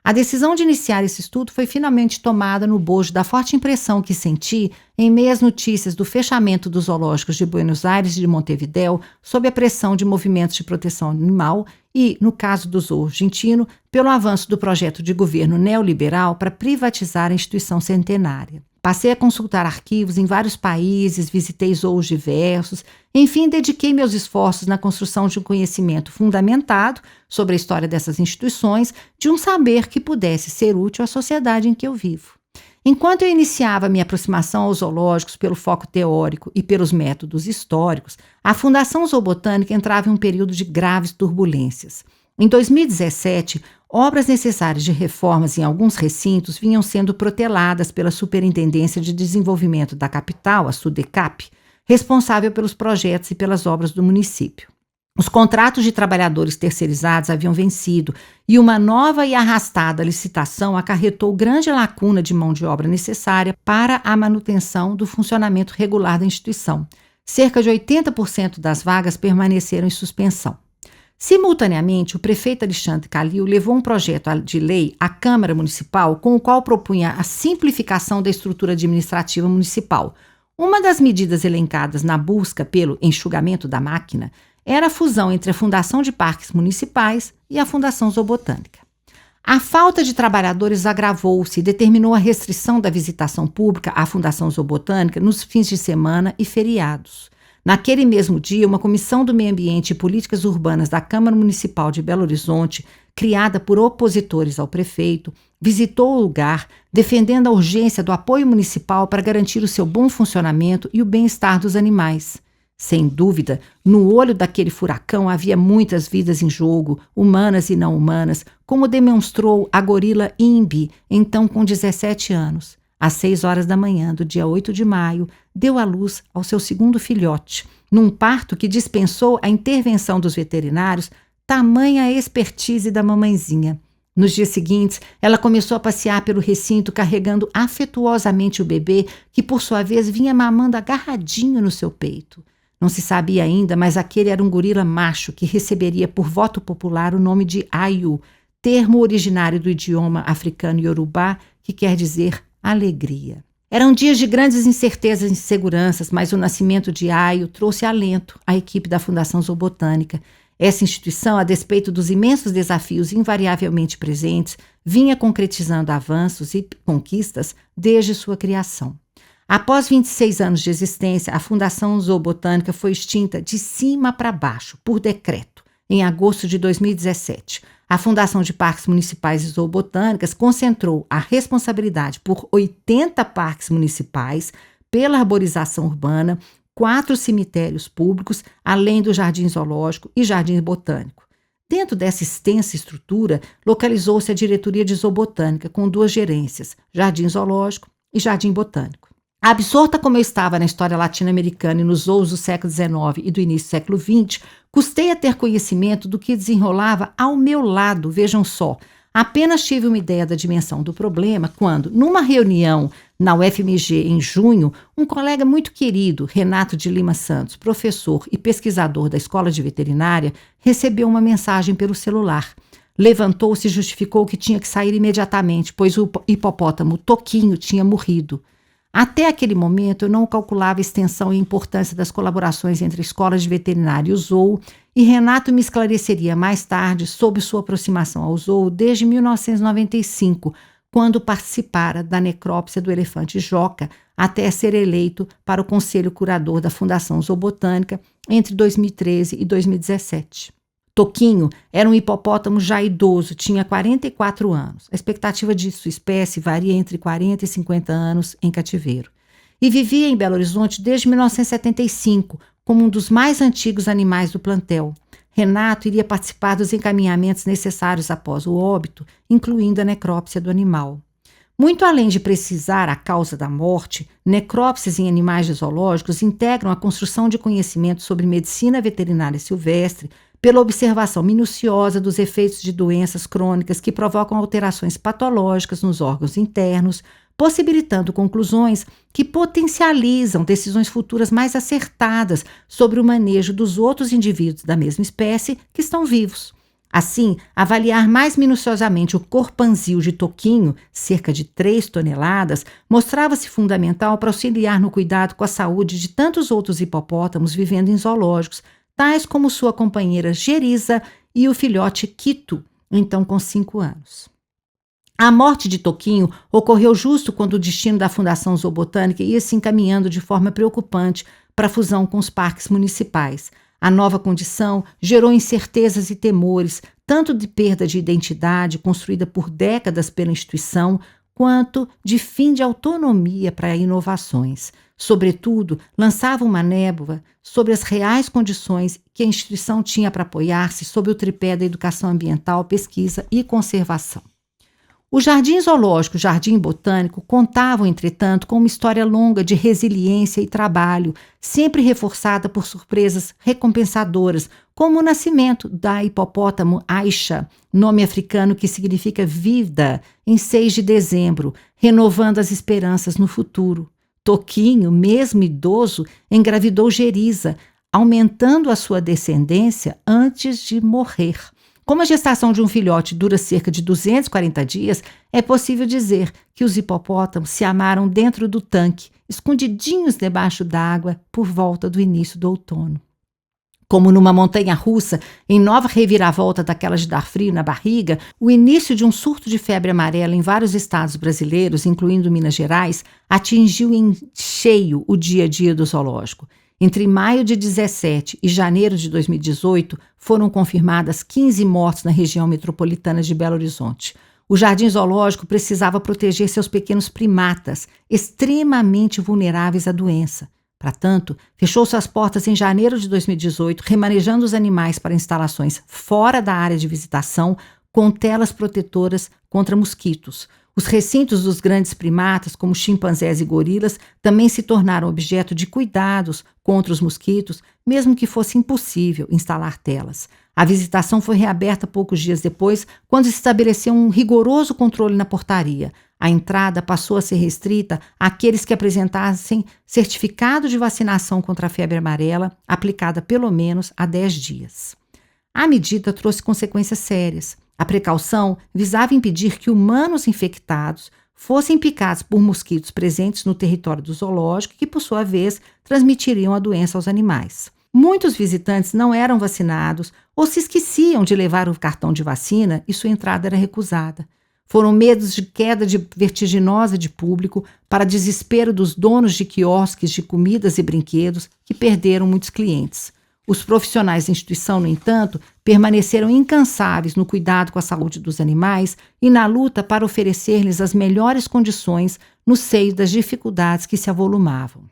A decisão de iniciar esse estudo foi finalmente tomada no bojo da forte impressão que senti em meio às notícias do fechamento dos zoológicos de Buenos Aires e de Montevidéu sob a pressão de movimentos de proteção animal e, no caso do Zoo argentino, pelo avanço do projeto de governo neoliberal para privatizar a instituição centenária. Passei a consultar arquivos em vários países, visitei zoos diversos, enfim, dediquei meus esforços na construção de um conhecimento fundamentado sobre a história dessas instituições, de um saber que pudesse ser útil à sociedade em que eu vivo. Enquanto eu iniciava minha aproximação aos zoológicos pelo foco teórico e pelos métodos históricos, a Fundação Zoobotânica entrava em um período de graves turbulências. Em 2017, obras necessárias de reformas em alguns recintos vinham sendo proteladas pela Superintendência de Desenvolvimento da Capital, a SUDECAP, responsável pelos projetos e pelas obras do município. Os contratos de trabalhadores terceirizados haviam vencido e uma nova e arrastada licitação acarretou grande lacuna de mão de obra necessária para a manutenção do funcionamento regular da instituição. Cerca de 80% das vagas permaneceram em suspensão. Simultaneamente, o prefeito Alexandre Calil levou um projeto de lei à Câmara Municipal com o qual propunha a simplificação da estrutura administrativa municipal. Uma das medidas elencadas na busca pelo enxugamento da máquina era a fusão entre a Fundação de Parques Municipais e a Fundação Zoobotânica. A falta de trabalhadores agravou-se e determinou a restrição da visitação pública à Fundação Zoobotânica nos fins de semana e feriados. Naquele mesmo dia, uma comissão do Meio Ambiente e Políticas Urbanas da Câmara Municipal de Belo Horizonte, criada por opositores ao prefeito, visitou o lugar, defendendo a urgência do apoio municipal para garantir o seu bom funcionamento e o bem-estar dos animais. Sem dúvida, no olho daquele furacão havia muitas vidas em jogo, humanas e não humanas, como demonstrou a gorila Imbi, então com 17 anos. Às 6 horas da manhã do dia 8 de maio, deu à luz ao seu segundo filhote, num parto que dispensou a intervenção dos veterinários, tamanha a expertise da mamãezinha. Nos dias seguintes, ela começou a passear pelo recinto carregando afetuosamente o bebê, que por sua vez vinha mamando agarradinho no seu peito. Não se sabia ainda, mas aquele era um gorila macho que receberia por voto popular o nome de Ayu, termo originário do idioma africano iorubá, que quer dizer alegria. Eram dias de grandes incertezas e inseguranças, mas o nascimento de Ayu trouxe alento à equipe da Fundação Zoobotânica. Essa instituição, a despeito dos imensos desafios invariavelmente presentes, vinha concretizando avanços e conquistas desde sua criação. Após 26 anos de existência, a Fundação Zoobotânica foi extinta de cima para baixo, por decreto, em agosto de 2017. A Fundação de Parques Municipais e Zoobotânicas concentrou a responsabilidade por 80 parques municipais, pela arborização urbana, 4 cemitérios públicos, além do Jardim Zoológico e Jardim Botânico. Dentro dessa extensa estrutura, localizou-se a Diretoria de Zoobotânica, com 2 gerências, Jardim Zoológico e Jardim Botânico. Absorta como eu estava na história latino-americana e nos zoos do século XIX e do início do século XX, custei a ter conhecimento do que desenrolava ao meu lado, vejam só. Apenas tive uma ideia da dimensão do problema quando, numa reunião na UFMG em junho, um colega muito querido, Renato de Lima Santos, professor e pesquisador da Escola de Veterinária, recebeu uma mensagem pelo celular. Levantou-se e justificou que tinha que sair imediatamente, pois o hipopótamo Toquinho tinha morrido. Até aquele momento, eu não calculava a extensão e importância das colaborações entre a Escola de Veterinária e o Zoo, e Renato me esclareceria mais tarde sobre sua aproximação ao Zoo desde 1995, quando participara da necrópsia do elefante Joca, até ser eleito para o Conselho Curador da Fundação Zoobotânica entre 2013 e 2017. Toquinho era um hipopótamo já idoso, tinha 44 anos. A expectativa de sua espécie varia entre 40 e 50 anos em cativeiro. E vivia em Belo Horizonte desde 1975, como um dos mais antigos animais do plantel. Renato iria participar dos encaminhamentos necessários após o óbito, incluindo a necrópsia do animal. Muito além de precisar a causa da morte, necrópsias em animais zoológicos integram a construção de conhecimento sobre medicina veterinária silvestre, pela observação minuciosa dos efeitos de doenças crônicas que provocam alterações patológicas nos órgãos internos, possibilitando conclusões que potencializam decisões futuras mais acertadas sobre o manejo dos outros indivíduos da mesma espécie que estão vivos. Assim, avaliar mais minuciosamente o corpanzil de Toquinho, cerca de 3 toneladas, mostrava-se fundamental para auxiliar no cuidado com a saúde de tantos outros hipopótamos vivendo em zoológicos, tais como sua companheira Geriza e o filhote Quito, então com 5 anos. A morte de Toquinho ocorreu justo quando o destino da Fundação Zoobotânica ia se encaminhando de forma preocupante para a fusão com os parques municipais. A nova condição gerou incertezas e temores, tanto de perda de identidade construída por décadas pela instituição, quanto de fim de autonomia para inovações. Sobretudo, lançava uma névoa sobre as reais condições que a instituição tinha para apoiar-se sob o tripé da educação ambiental, pesquisa e conservação. O Jardim Zoológico e o Jardim Botânico contavam, entretanto, com uma história longa de resiliência e trabalho, sempre reforçada por surpresas recompensadoras, como o nascimento da hipopótamo Aisha, nome africano que significa vida, em 6 de dezembro, renovando as esperanças no futuro. Toquinho, mesmo idoso, engravidou Geriza, aumentando a sua descendência antes de morrer. Como a gestação de um filhote dura cerca de 240 dias, é possível dizer que os hipopótamos se amaram dentro do tanque, escondidinhos debaixo d'água, por volta do início do outono. Como numa montanha-russa, em nova reviravolta daquela de dar frio na barriga, o início de um surto de febre amarela em vários estados brasileiros, incluindo Minas Gerais, atingiu em cheio o dia a dia do zoológico. Entre maio de 17 e janeiro de 2018, foram confirmadas 15 mortes na região metropolitana de Belo Horizonte. O Jardim Zoológico precisava proteger seus pequenos primatas, extremamente vulneráveis à doença. Para tanto, fechou suas portas em janeiro de 2018, remanejando os animais para instalações fora da área de visitação, com telas protetoras contra mosquitos. Os recintos dos grandes primatas, como chimpanzés e gorilas, também se tornaram objeto de cuidados contra os mosquitos, mesmo que fosse impossível instalar telas. A visitação foi reaberta poucos dias depois, quando se estabeleceu um rigoroso controle na portaria. A entrada passou a ser restrita àqueles que apresentassem certificado de vacinação contra a febre amarela, aplicada pelo menos há 10 dias. A medida trouxe consequências sérias. A precaução visava impedir que humanos infectados fossem picados por mosquitos presentes no território do zoológico, que, por sua vez, transmitiriam a doença aos animais. Muitos visitantes não eram vacinados ou se esqueciam de levar o cartão de vacina e sua entrada era recusada. Foram medos de queda vertiginosa de público, para desespero dos donos de quiosques de comidas e brinquedos, que perderam muitos clientes. Os profissionais da instituição, no entanto, permaneceram incansáveis no cuidado com a saúde dos animais e na luta para oferecer-lhes as melhores condições no seio das dificuldades que se avolumavam.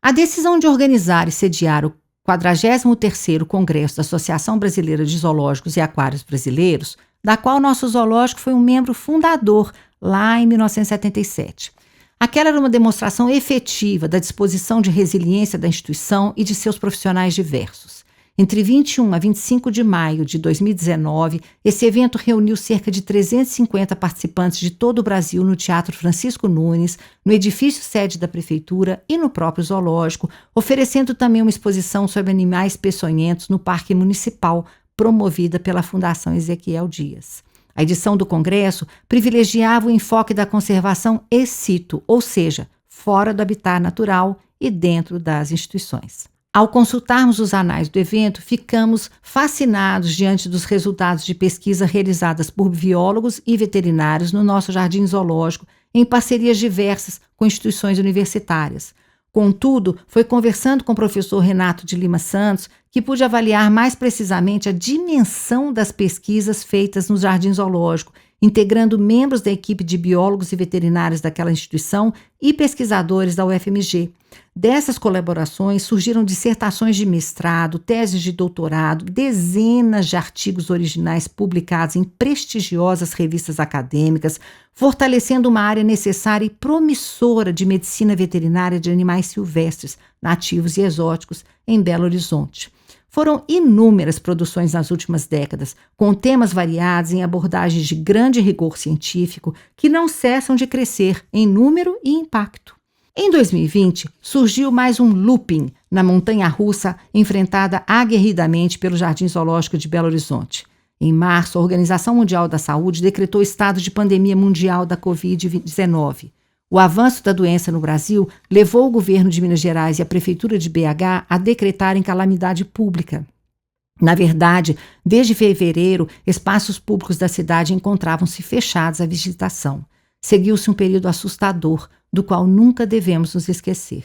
A decisão de organizar e sediar o 43º Congresso da Associação Brasileira de Zoológicos e Aquários Brasileiros, da qual nosso zoológico foi um membro fundador lá em 1977. Aquela era uma demonstração efetiva da disposição de resiliência da instituição e de seus profissionais diversos. Entre 21 a 25 de maio de 2019, esse evento reuniu cerca de 350 participantes de todo o Brasil no Teatro Francisco Nunes, no edifício sede da Prefeitura e no próprio zoológico, oferecendo também uma exposição sobre animais peçonhentos no Parque Municipal, promovida pela Fundação Ezequiel Dias. A edição do Congresso privilegiava o enfoque da conservação ex situ, ou seja, fora do habitat natural e dentro das instituições. Ao consultarmos os anais do evento, ficamos fascinados diante dos resultados de pesquisa realizadas por biólogos e veterinários no nosso jardim zoológico, em parcerias diversas com instituições universitárias. Contudo, foi conversando com o professor Renato de Lima Santos que pude avaliar mais precisamente a dimensão das pesquisas feitas no Jardim Zoológico, integrando membros da equipe de biólogos e veterinários daquela instituição e pesquisadores da UFMG. Dessas colaborações surgiram dissertações de mestrado, teses de doutorado, dezenas de artigos originais publicados em prestigiosas revistas acadêmicas, fortalecendo uma área necessária e promissora de medicina veterinária de animais silvestres, nativos e exóticos em Belo Horizonte. Foram inúmeras produções nas últimas décadas, com temas variados em abordagens de grande rigor científico que não cessam de crescer em número e impacto. Em 2020, surgiu mais um looping na montanha-russa enfrentada aguerridamente pelo Jardim Zoológico de Belo Horizonte. Em março, a Organização Mundial da Saúde decretou estado de pandemia mundial da Covid-19. O avanço da doença no Brasil levou o governo de Minas Gerais e a Prefeitura de BH a decretarem calamidade pública. Na verdade, desde fevereiro, espaços públicos da cidade encontravam-se fechados à visitação. Seguiu-se um período assustador, do qual nunca devemos nos esquecer.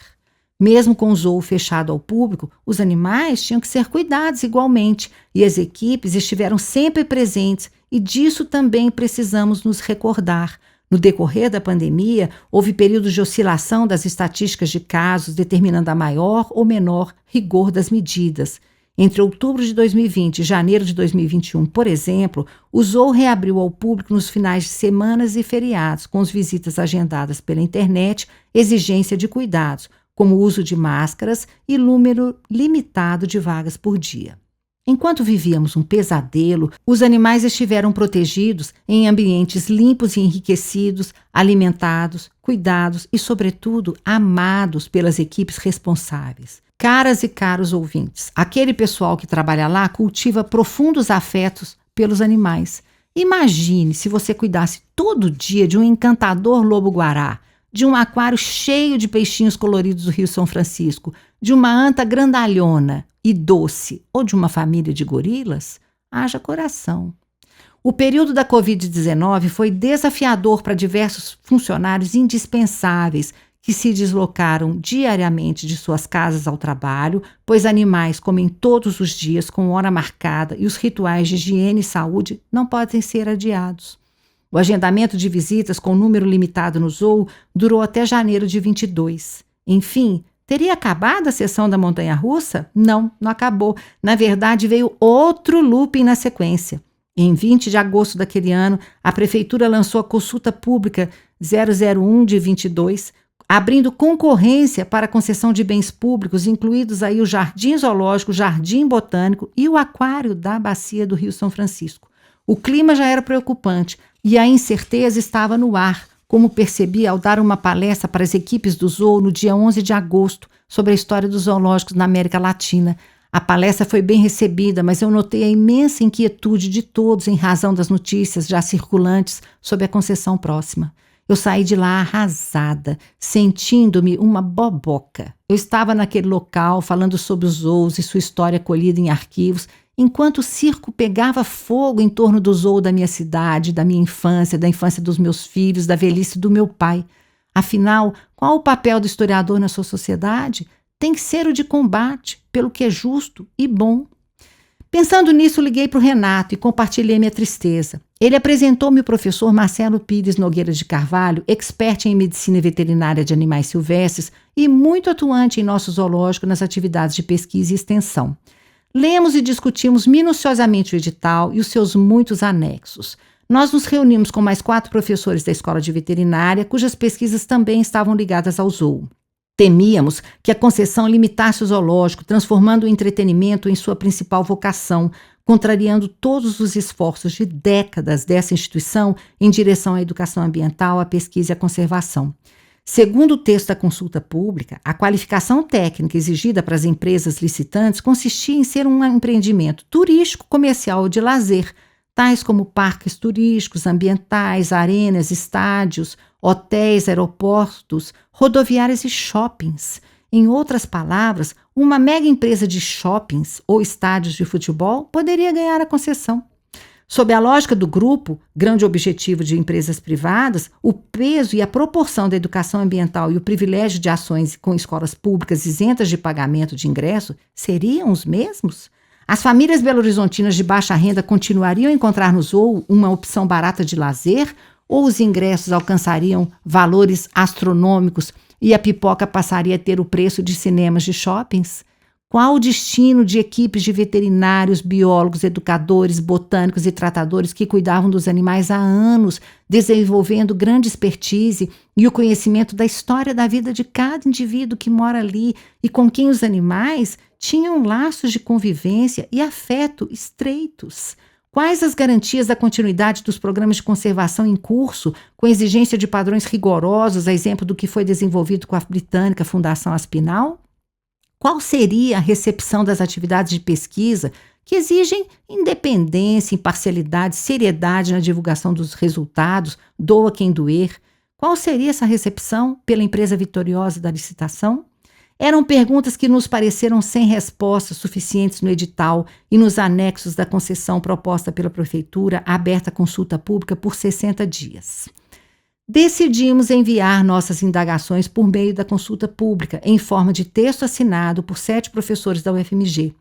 Mesmo com o zoo fechado ao público, os animais tinham que ser cuidados igualmente, e as equipes estiveram sempre presentes, e disso também precisamos nos recordar. No decorrer da pandemia, houve períodos de oscilação das estatísticas de casos, determinando a maior ou menor rigor das medidas. Entre outubro de 2020 e janeiro de 2021, por exemplo, o zoo reabriu ao público nos finais de semanas e feriados, com as visitas agendadas pela internet, exigência de cuidados, como o uso de máscaras e número limitado de vagas por dia. Enquanto vivíamos um pesadelo, os animais estiveram protegidos em ambientes limpos e enriquecidos, alimentados, cuidados e, sobretudo, amados pelas equipes responsáveis. Caras e caros ouvintes, aquele pessoal que trabalha lá cultiva profundos afetos pelos animais. Imagine se você cuidasse todo dia de um encantador lobo-guará, de um aquário cheio de peixinhos coloridos do Rio São Francisco, de uma anta grandalhona e doce ou de uma família de gorilas. Haja coração. O período da Covid-19 foi desafiador para diversos funcionários indispensáveis que se deslocaram diariamente de suas casas ao trabalho, pois animais comem todos os dias com hora marcada e os rituais de higiene e saúde não podem ser adiados. O agendamento de visitas com número limitado no zoo durou até janeiro de 22. Enfim, teria acabado a sessão da montanha-russa? Não, não acabou. Na verdade, veio outro looping na sequência. Em 20 de agosto daquele ano, a Prefeitura lançou a consulta pública 001 de 22, abrindo concorrência para a concessão de bens públicos, incluídos aí o Jardim Zoológico, o Jardim Botânico e o Aquário da Bacia do Rio São Francisco. O clima já era preocupante e a incerteza estava no ar, como percebi ao dar uma palestra para as equipes do zoo no dia 11 de agosto sobre a história dos zoológicos na América Latina. A palestra foi bem recebida, mas eu notei a imensa inquietude de todos em razão das notícias já circulantes sobre a concessão próxima. Eu saí de lá arrasada, sentindo-me uma boboca. Eu estava naquele local falando sobre os zoos e sua história colhida em arquivos, enquanto o circo pegava fogo em torno do zoo da minha cidade, da minha infância, da infância dos meus filhos, da velhice do meu pai. Afinal, qual o papel do historiador na sua sociedade? Tem que ser o de combate, pelo que é justo e bom. Pensando nisso, liguei para o Renato e compartilhei minha tristeza. Ele apresentou-me o professor Marcelo Pires Nogueira de Carvalho, expert em medicina veterinária de animais silvestres e muito atuante em nosso zoológico nas atividades de pesquisa e extensão. Lemos e discutimos minuciosamente o edital e os seus muitos anexos. Nós nos reunimos com mais 4 professores da Escola de Veterinária, cujas pesquisas também estavam ligadas ao zoo. Temíamos que a concessão limitasse o zoológico, transformando o entretenimento em sua principal vocação, contrariando todos os esforços de décadas dessa instituição em direção à educação ambiental, à pesquisa e à conservação. Segundo o texto da consulta pública, a qualificação técnica exigida para as empresas licitantes consistia em ser um empreendimento turístico, comercial ou de lazer, tais como parques turísticos, ambientais, arenas, estádios, hotéis, aeroportos, rodoviárias e shoppings. Em outras palavras, uma mega empresa de shoppings ou estádios de futebol poderia ganhar a concessão. Sob a lógica do grupo, grande objetivo de empresas privadas, o peso e a proporção da educação ambiental e o privilégio de ações com escolas públicas isentas de pagamento de ingresso seriam os mesmos? As famílias belo-horizontinas de baixa renda continuariam a encontrar no zoo uma opção barata de lazer ou os ingressos alcançariam valores astronômicos e a pipoca passaria a ter o preço de cinemas de shoppings? Qual o destino de equipes de veterinários, biólogos, educadores, botânicos e tratadores que cuidavam dos animais há anos, desenvolvendo grande expertise e o conhecimento da história da vida de cada indivíduo que mora ali e com quem os animais tinham laços de convivência e afeto estreitos? Quais as garantias da continuidade dos programas de conservação em curso, com exigência de padrões rigorosos, a exemplo do que foi desenvolvido com a britânica Fundação Aspinall? Qual seria a recepção das atividades de pesquisa que exigem independência, imparcialidade, seriedade na divulgação dos resultados, doa quem doer? Qual seria essa recepção pela empresa vitoriosa da licitação? Eram perguntas que nos pareceram sem respostas suficientes no edital e nos anexos da concessão proposta pela Prefeitura, aberta à consulta pública por 60 dias. Decidimos enviar nossas indagações por meio da consulta pública, em forma de texto assinado por 7 professores da UFMG.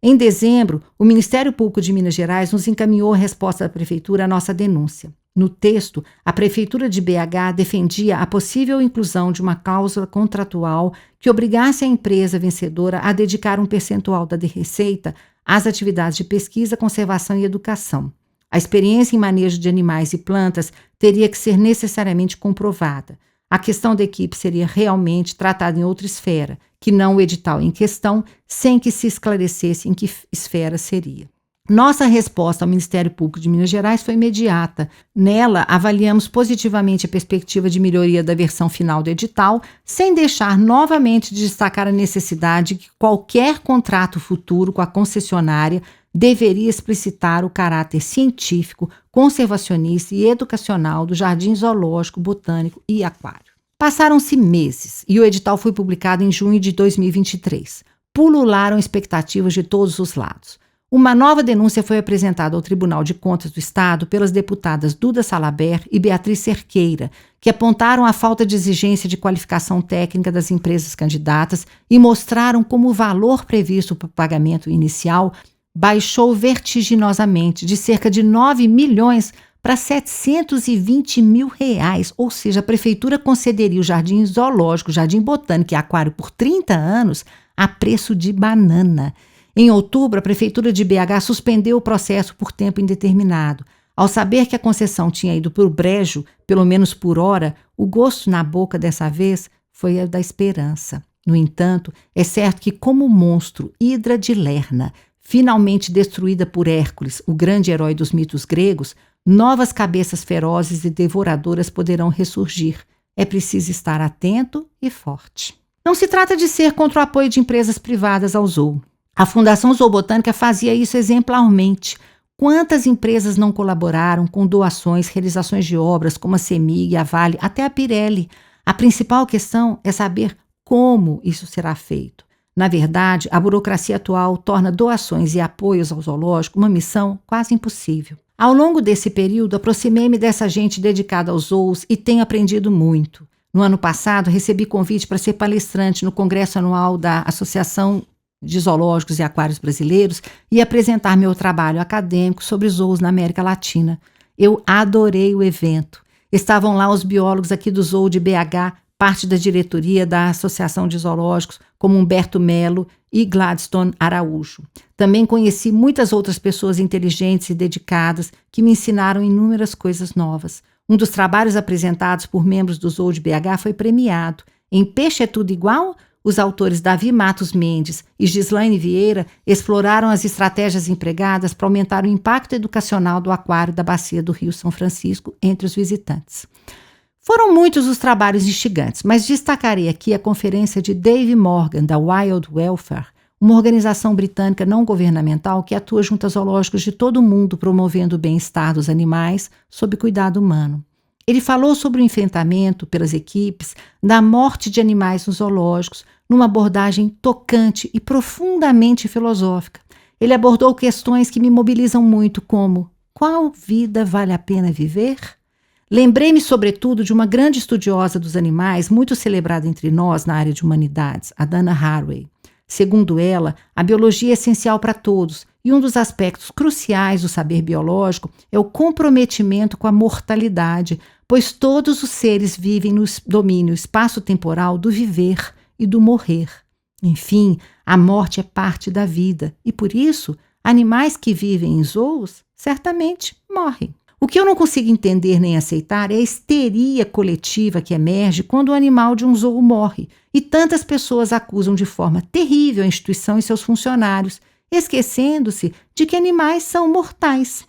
Em dezembro, o Ministério Público de Minas Gerais nos encaminhou a resposta da Prefeitura à nossa denúncia. No texto, a Prefeitura de BH defendia a possível inclusão de uma cláusula contratual que obrigasse a empresa vencedora a dedicar um percentual da receita às atividades de pesquisa, conservação e educação. A experiência em manejo de animais e plantas teria que ser necessariamente comprovada. A questão da equipe seria realmente tratada em outra esfera, que não o edital em questão, sem que se esclarecesse em que esfera seria. Nossa resposta ao Ministério Público de Minas Gerais foi imediata. Nela, avaliamos positivamente a perspectiva de melhoria da versão final do edital, sem deixar novamente de destacar a necessidade de que qualquer contrato futuro com a concessionária deveria explicitar o caráter científico, conservacionista e educacional do Jardim Zoológico, Botânico e Aquário. Passaram-se meses e o edital foi publicado em junho de 2023. Pulularam expectativas de todos os lados. Uma nova denúncia foi apresentada ao Tribunal de Contas do Estado pelas deputadas Duda Salaber e Beatriz Cerqueira, que apontaram a falta de exigência de qualificação técnica das empresas candidatas e mostraram como o valor previsto para o pagamento inicial baixou vertiginosamente de cerca de 9 milhões para 720 mil reais, ou seja, a Prefeitura concederia o Jardim Zoológico, Jardim Botânico e Aquário por 30 anos a preço de banana. Em outubro, a Prefeitura de BH suspendeu o processo por tempo indeterminado. Ao saber que a concessão tinha ido por brejo, pelo menos por hora, o gosto na boca dessa vez foi a da esperança. No entanto, é certo que, como o monstro Hidra de Lerna, finalmente destruída por Hércules, o grande herói dos mitos gregos, novas cabeças ferozes e devoradoras poderão ressurgir. É preciso estar atento e forte. Não se trata de ser contra o apoio de empresas privadas ao zoo. A Fundação Zoobotânica fazia isso exemplarmente. Quantas empresas não colaboraram com doações, realizações de obras como a CEMIG, a Vale, até a Pirelli? A principal questão é saber como isso será feito. Na verdade, a burocracia atual torna doações e apoios ao zoológico uma missão quase impossível. Ao longo desse período, aproximei-me dessa gente dedicada aos zoos e tenho aprendido muito. No ano passado, recebi convite para ser palestrante no Congresso Anual da Associação de Zoológicos e Aquários Brasileiros e apresentar meu trabalho acadêmico sobre zoos na América Latina. Eu adorei o evento. Estavam lá os biólogos aqui do Zoo de BH, parte da diretoria da Associação de Zoológicos, como Humberto Melo e Gladstone Araújo. Também conheci muitas outras pessoas inteligentes e dedicadas que me ensinaram inúmeras coisas novas. Um dos trabalhos apresentados por membros do Zoo de BH foi premiado. Em Peixe é Tudo Igual? Os autores Davi Matos Mendes e Gislaine Vieira exploraram as estratégias empregadas para aumentar o impacto educacional do aquário da bacia do Rio São Francisco entre os visitantes. Foram muitos os trabalhos instigantes, mas destacarei aqui a conferência de Dave Morgan, da Wild Welfare, uma organização britânica não governamental que atua junto a zoológicos de todo o mundo promovendo o bem-estar dos animais sob cuidado humano. Ele falou sobre o enfrentamento pelas equipes da morte de animais nos zoológicos, numa abordagem tocante e profundamente filosófica. Ele abordou questões que me mobilizam muito, como: qual vida vale a pena viver? Lembrei-me, sobretudo, de uma grande estudiosa dos animais, muito celebrada entre nós na área de humanidades, a Dana Haraway. Segundo ela, a biologia é essencial para todos, e um dos aspectos cruciais do saber biológico é o comprometimento com a mortalidade, pois todos os seres vivem no domínio espaço-temporal do viver e do morrer. Enfim, a morte é parte da vida, e por isso, animais que vivem em zoos certamente morrem. O que eu não consigo entender nem aceitar é a histeria coletiva que emerge quando o animal de um zoo morre, e tantas pessoas acusam de forma terrível a instituição e seus funcionários, esquecendo-se de que animais são mortais.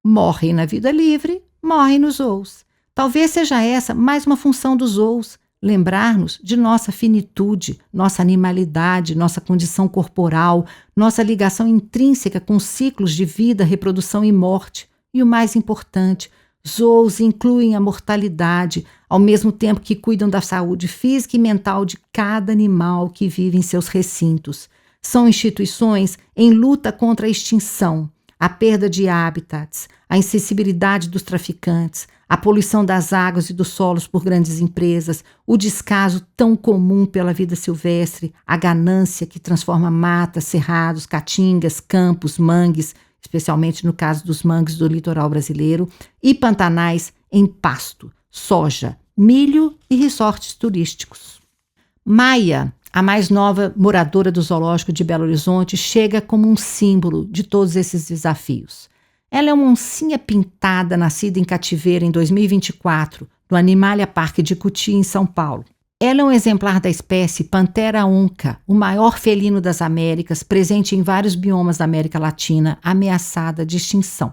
Morrem na vida livre, morrem nos zoos. Talvez seja essa mais uma função dos zoos, lembrar-nos de nossa finitude, nossa animalidade, nossa condição corporal, nossa ligação intrínseca com ciclos de vida, reprodução e morte. E o mais importante, zoos incluem a mortalidade, ao mesmo tempo que cuidam da saúde física e mental de cada animal que vive em seus recintos. São instituições em luta contra a extinção, a perda de habitats, a insensibilidade dos traficantes, a poluição das águas e dos solos por grandes empresas, o descaso tão comum pela vida silvestre, a ganância que transforma matas, cerrados, caatingas, campos, mangues especialmente no caso dos mangues do litoral brasileiro, e pantanais em pasto, soja, milho e resorts turísticos. Maia, a mais nova moradora do zoológico de Belo Horizonte, chega como um símbolo de todos esses desafios. Ela é uma oncinha pintada nascida em cativeiro em 2024, no Animalia Park de Cuti, em São Paulo. Ela é um exemplar da espécie Panthera onca, o maior felino das Américas, presente em vários biomas da América Latina, ameaçada de extinção.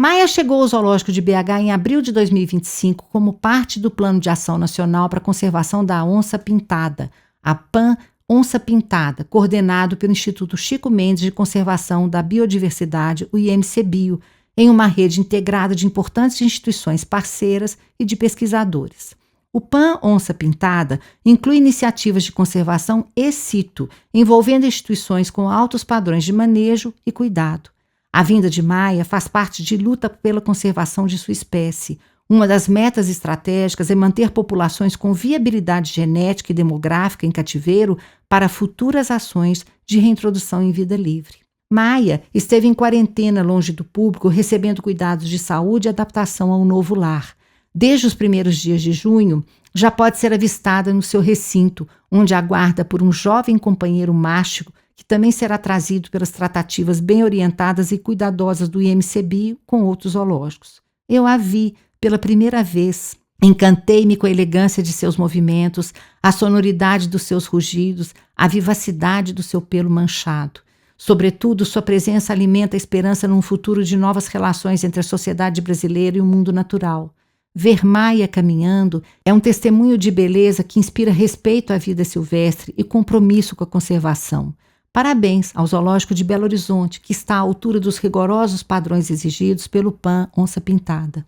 Maia chegou ao Zoológico de BH em abril de 2025 como parte do Plano de Ação Nacional para a Conservação da Onça Pintada, a PAN Onça Pintada, coordenado pelo Instituto Chico Mendes de Conservação da Biodiversidade, o IMCBio, em uma rede integrada de importantes instituições parceiras e de pesquisadores. O PAN Onça Pintada inclui iniciativas de conservação ex situ, envolvendo instituições com altos padrões de manejo e cuidado. A vinda de Maia faz parte de luta pela conservação de sua espécie. Uma das metas estratégicas é manter populações com viabilidade genética e demográfica em cativeiro para futuras ações de reintrodução em vida livre. Maia esteve em quarentena longe do público, recebendo cuidados de saúde e adaptação ao novo lar. Desde os primeiros dias de junho, já pode ser avistada no seu recinto, onde aguarda por um jovem companheiro macho que também será trazido pelas tratativas bem orientadas e cuidadosas do IMCBio com outros zoológicos. Eu a vi pela primeira vez. Encantei-me com a elegância de seus movimentos, a sonoridade dos seus rugidos, a vivacidade do seu pelo manchado. Sobretudo, sua presença alimenta a esperança num futuro de novas relações entre a sociedade brasileira e o mundo natural. Ver Maia caminhando é um testemunho de beleza que inspira respeito à vida silvestre e compromisso com a conservação. Parabéns ao Zoológico de Belo Horizonte, que está à altura dos rigorosos padrões exigidos pelo PAN Onça Pintada.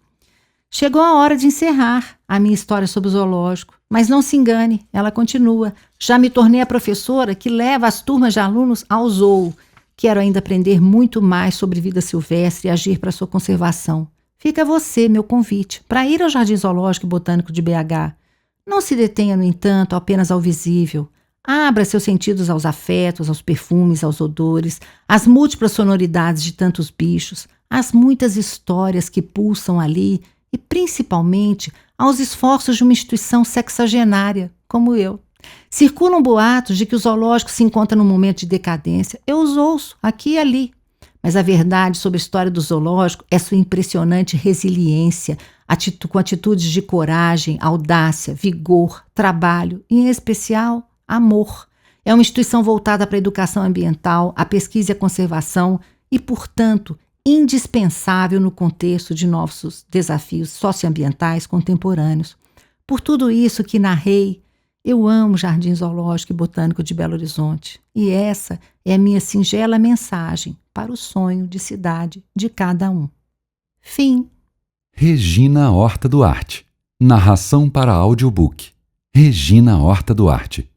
Chegou a hora de encerrar a minha história sobre o zoológico, mas não se engane, ela continua. Já me tornei a professora que leva as turmas de alunos ao zoo. Quero ainda aprender muito mais sobre vida silvestre e agir para sua conservação. Fica a você, meu convite, para ir ao Jardim Zoológico e Botânico de BH. Não se detenha, no entanto, apenas ao visível. Abra seus sentidos aos afetos, aos perfumes, aos odores, às múltiplas sonoridades de tantos bichos, às muitas histórias que pulsam ali e, principalmente, aos esforços de uma instituição sexagenária, como eu. Circulam boatos de que o zoológico se encontra num momento de decadência. Eu os ouço, aqui e ali. Mas a verdade sobre a história do zoológico é sua impressionante resiliência, com atitudes de coragem, audácia, vigor, trabalho e, em especial, amor. É uma instituição voltada para a educação ambiental, a pesquisa e a conservação e, portanto, indispensável no contexto de novos desafios socioambientais contemporâneos. Por tudo isso que narrei, eu amo o Jardim Zoológico e Botânico de Belo Horizonte e essa é a minha singela mensagem para o sonho de cidade de cada um. Fim. Regina Horta Duarte. Narração para audiobook. Regina Horta Duarte.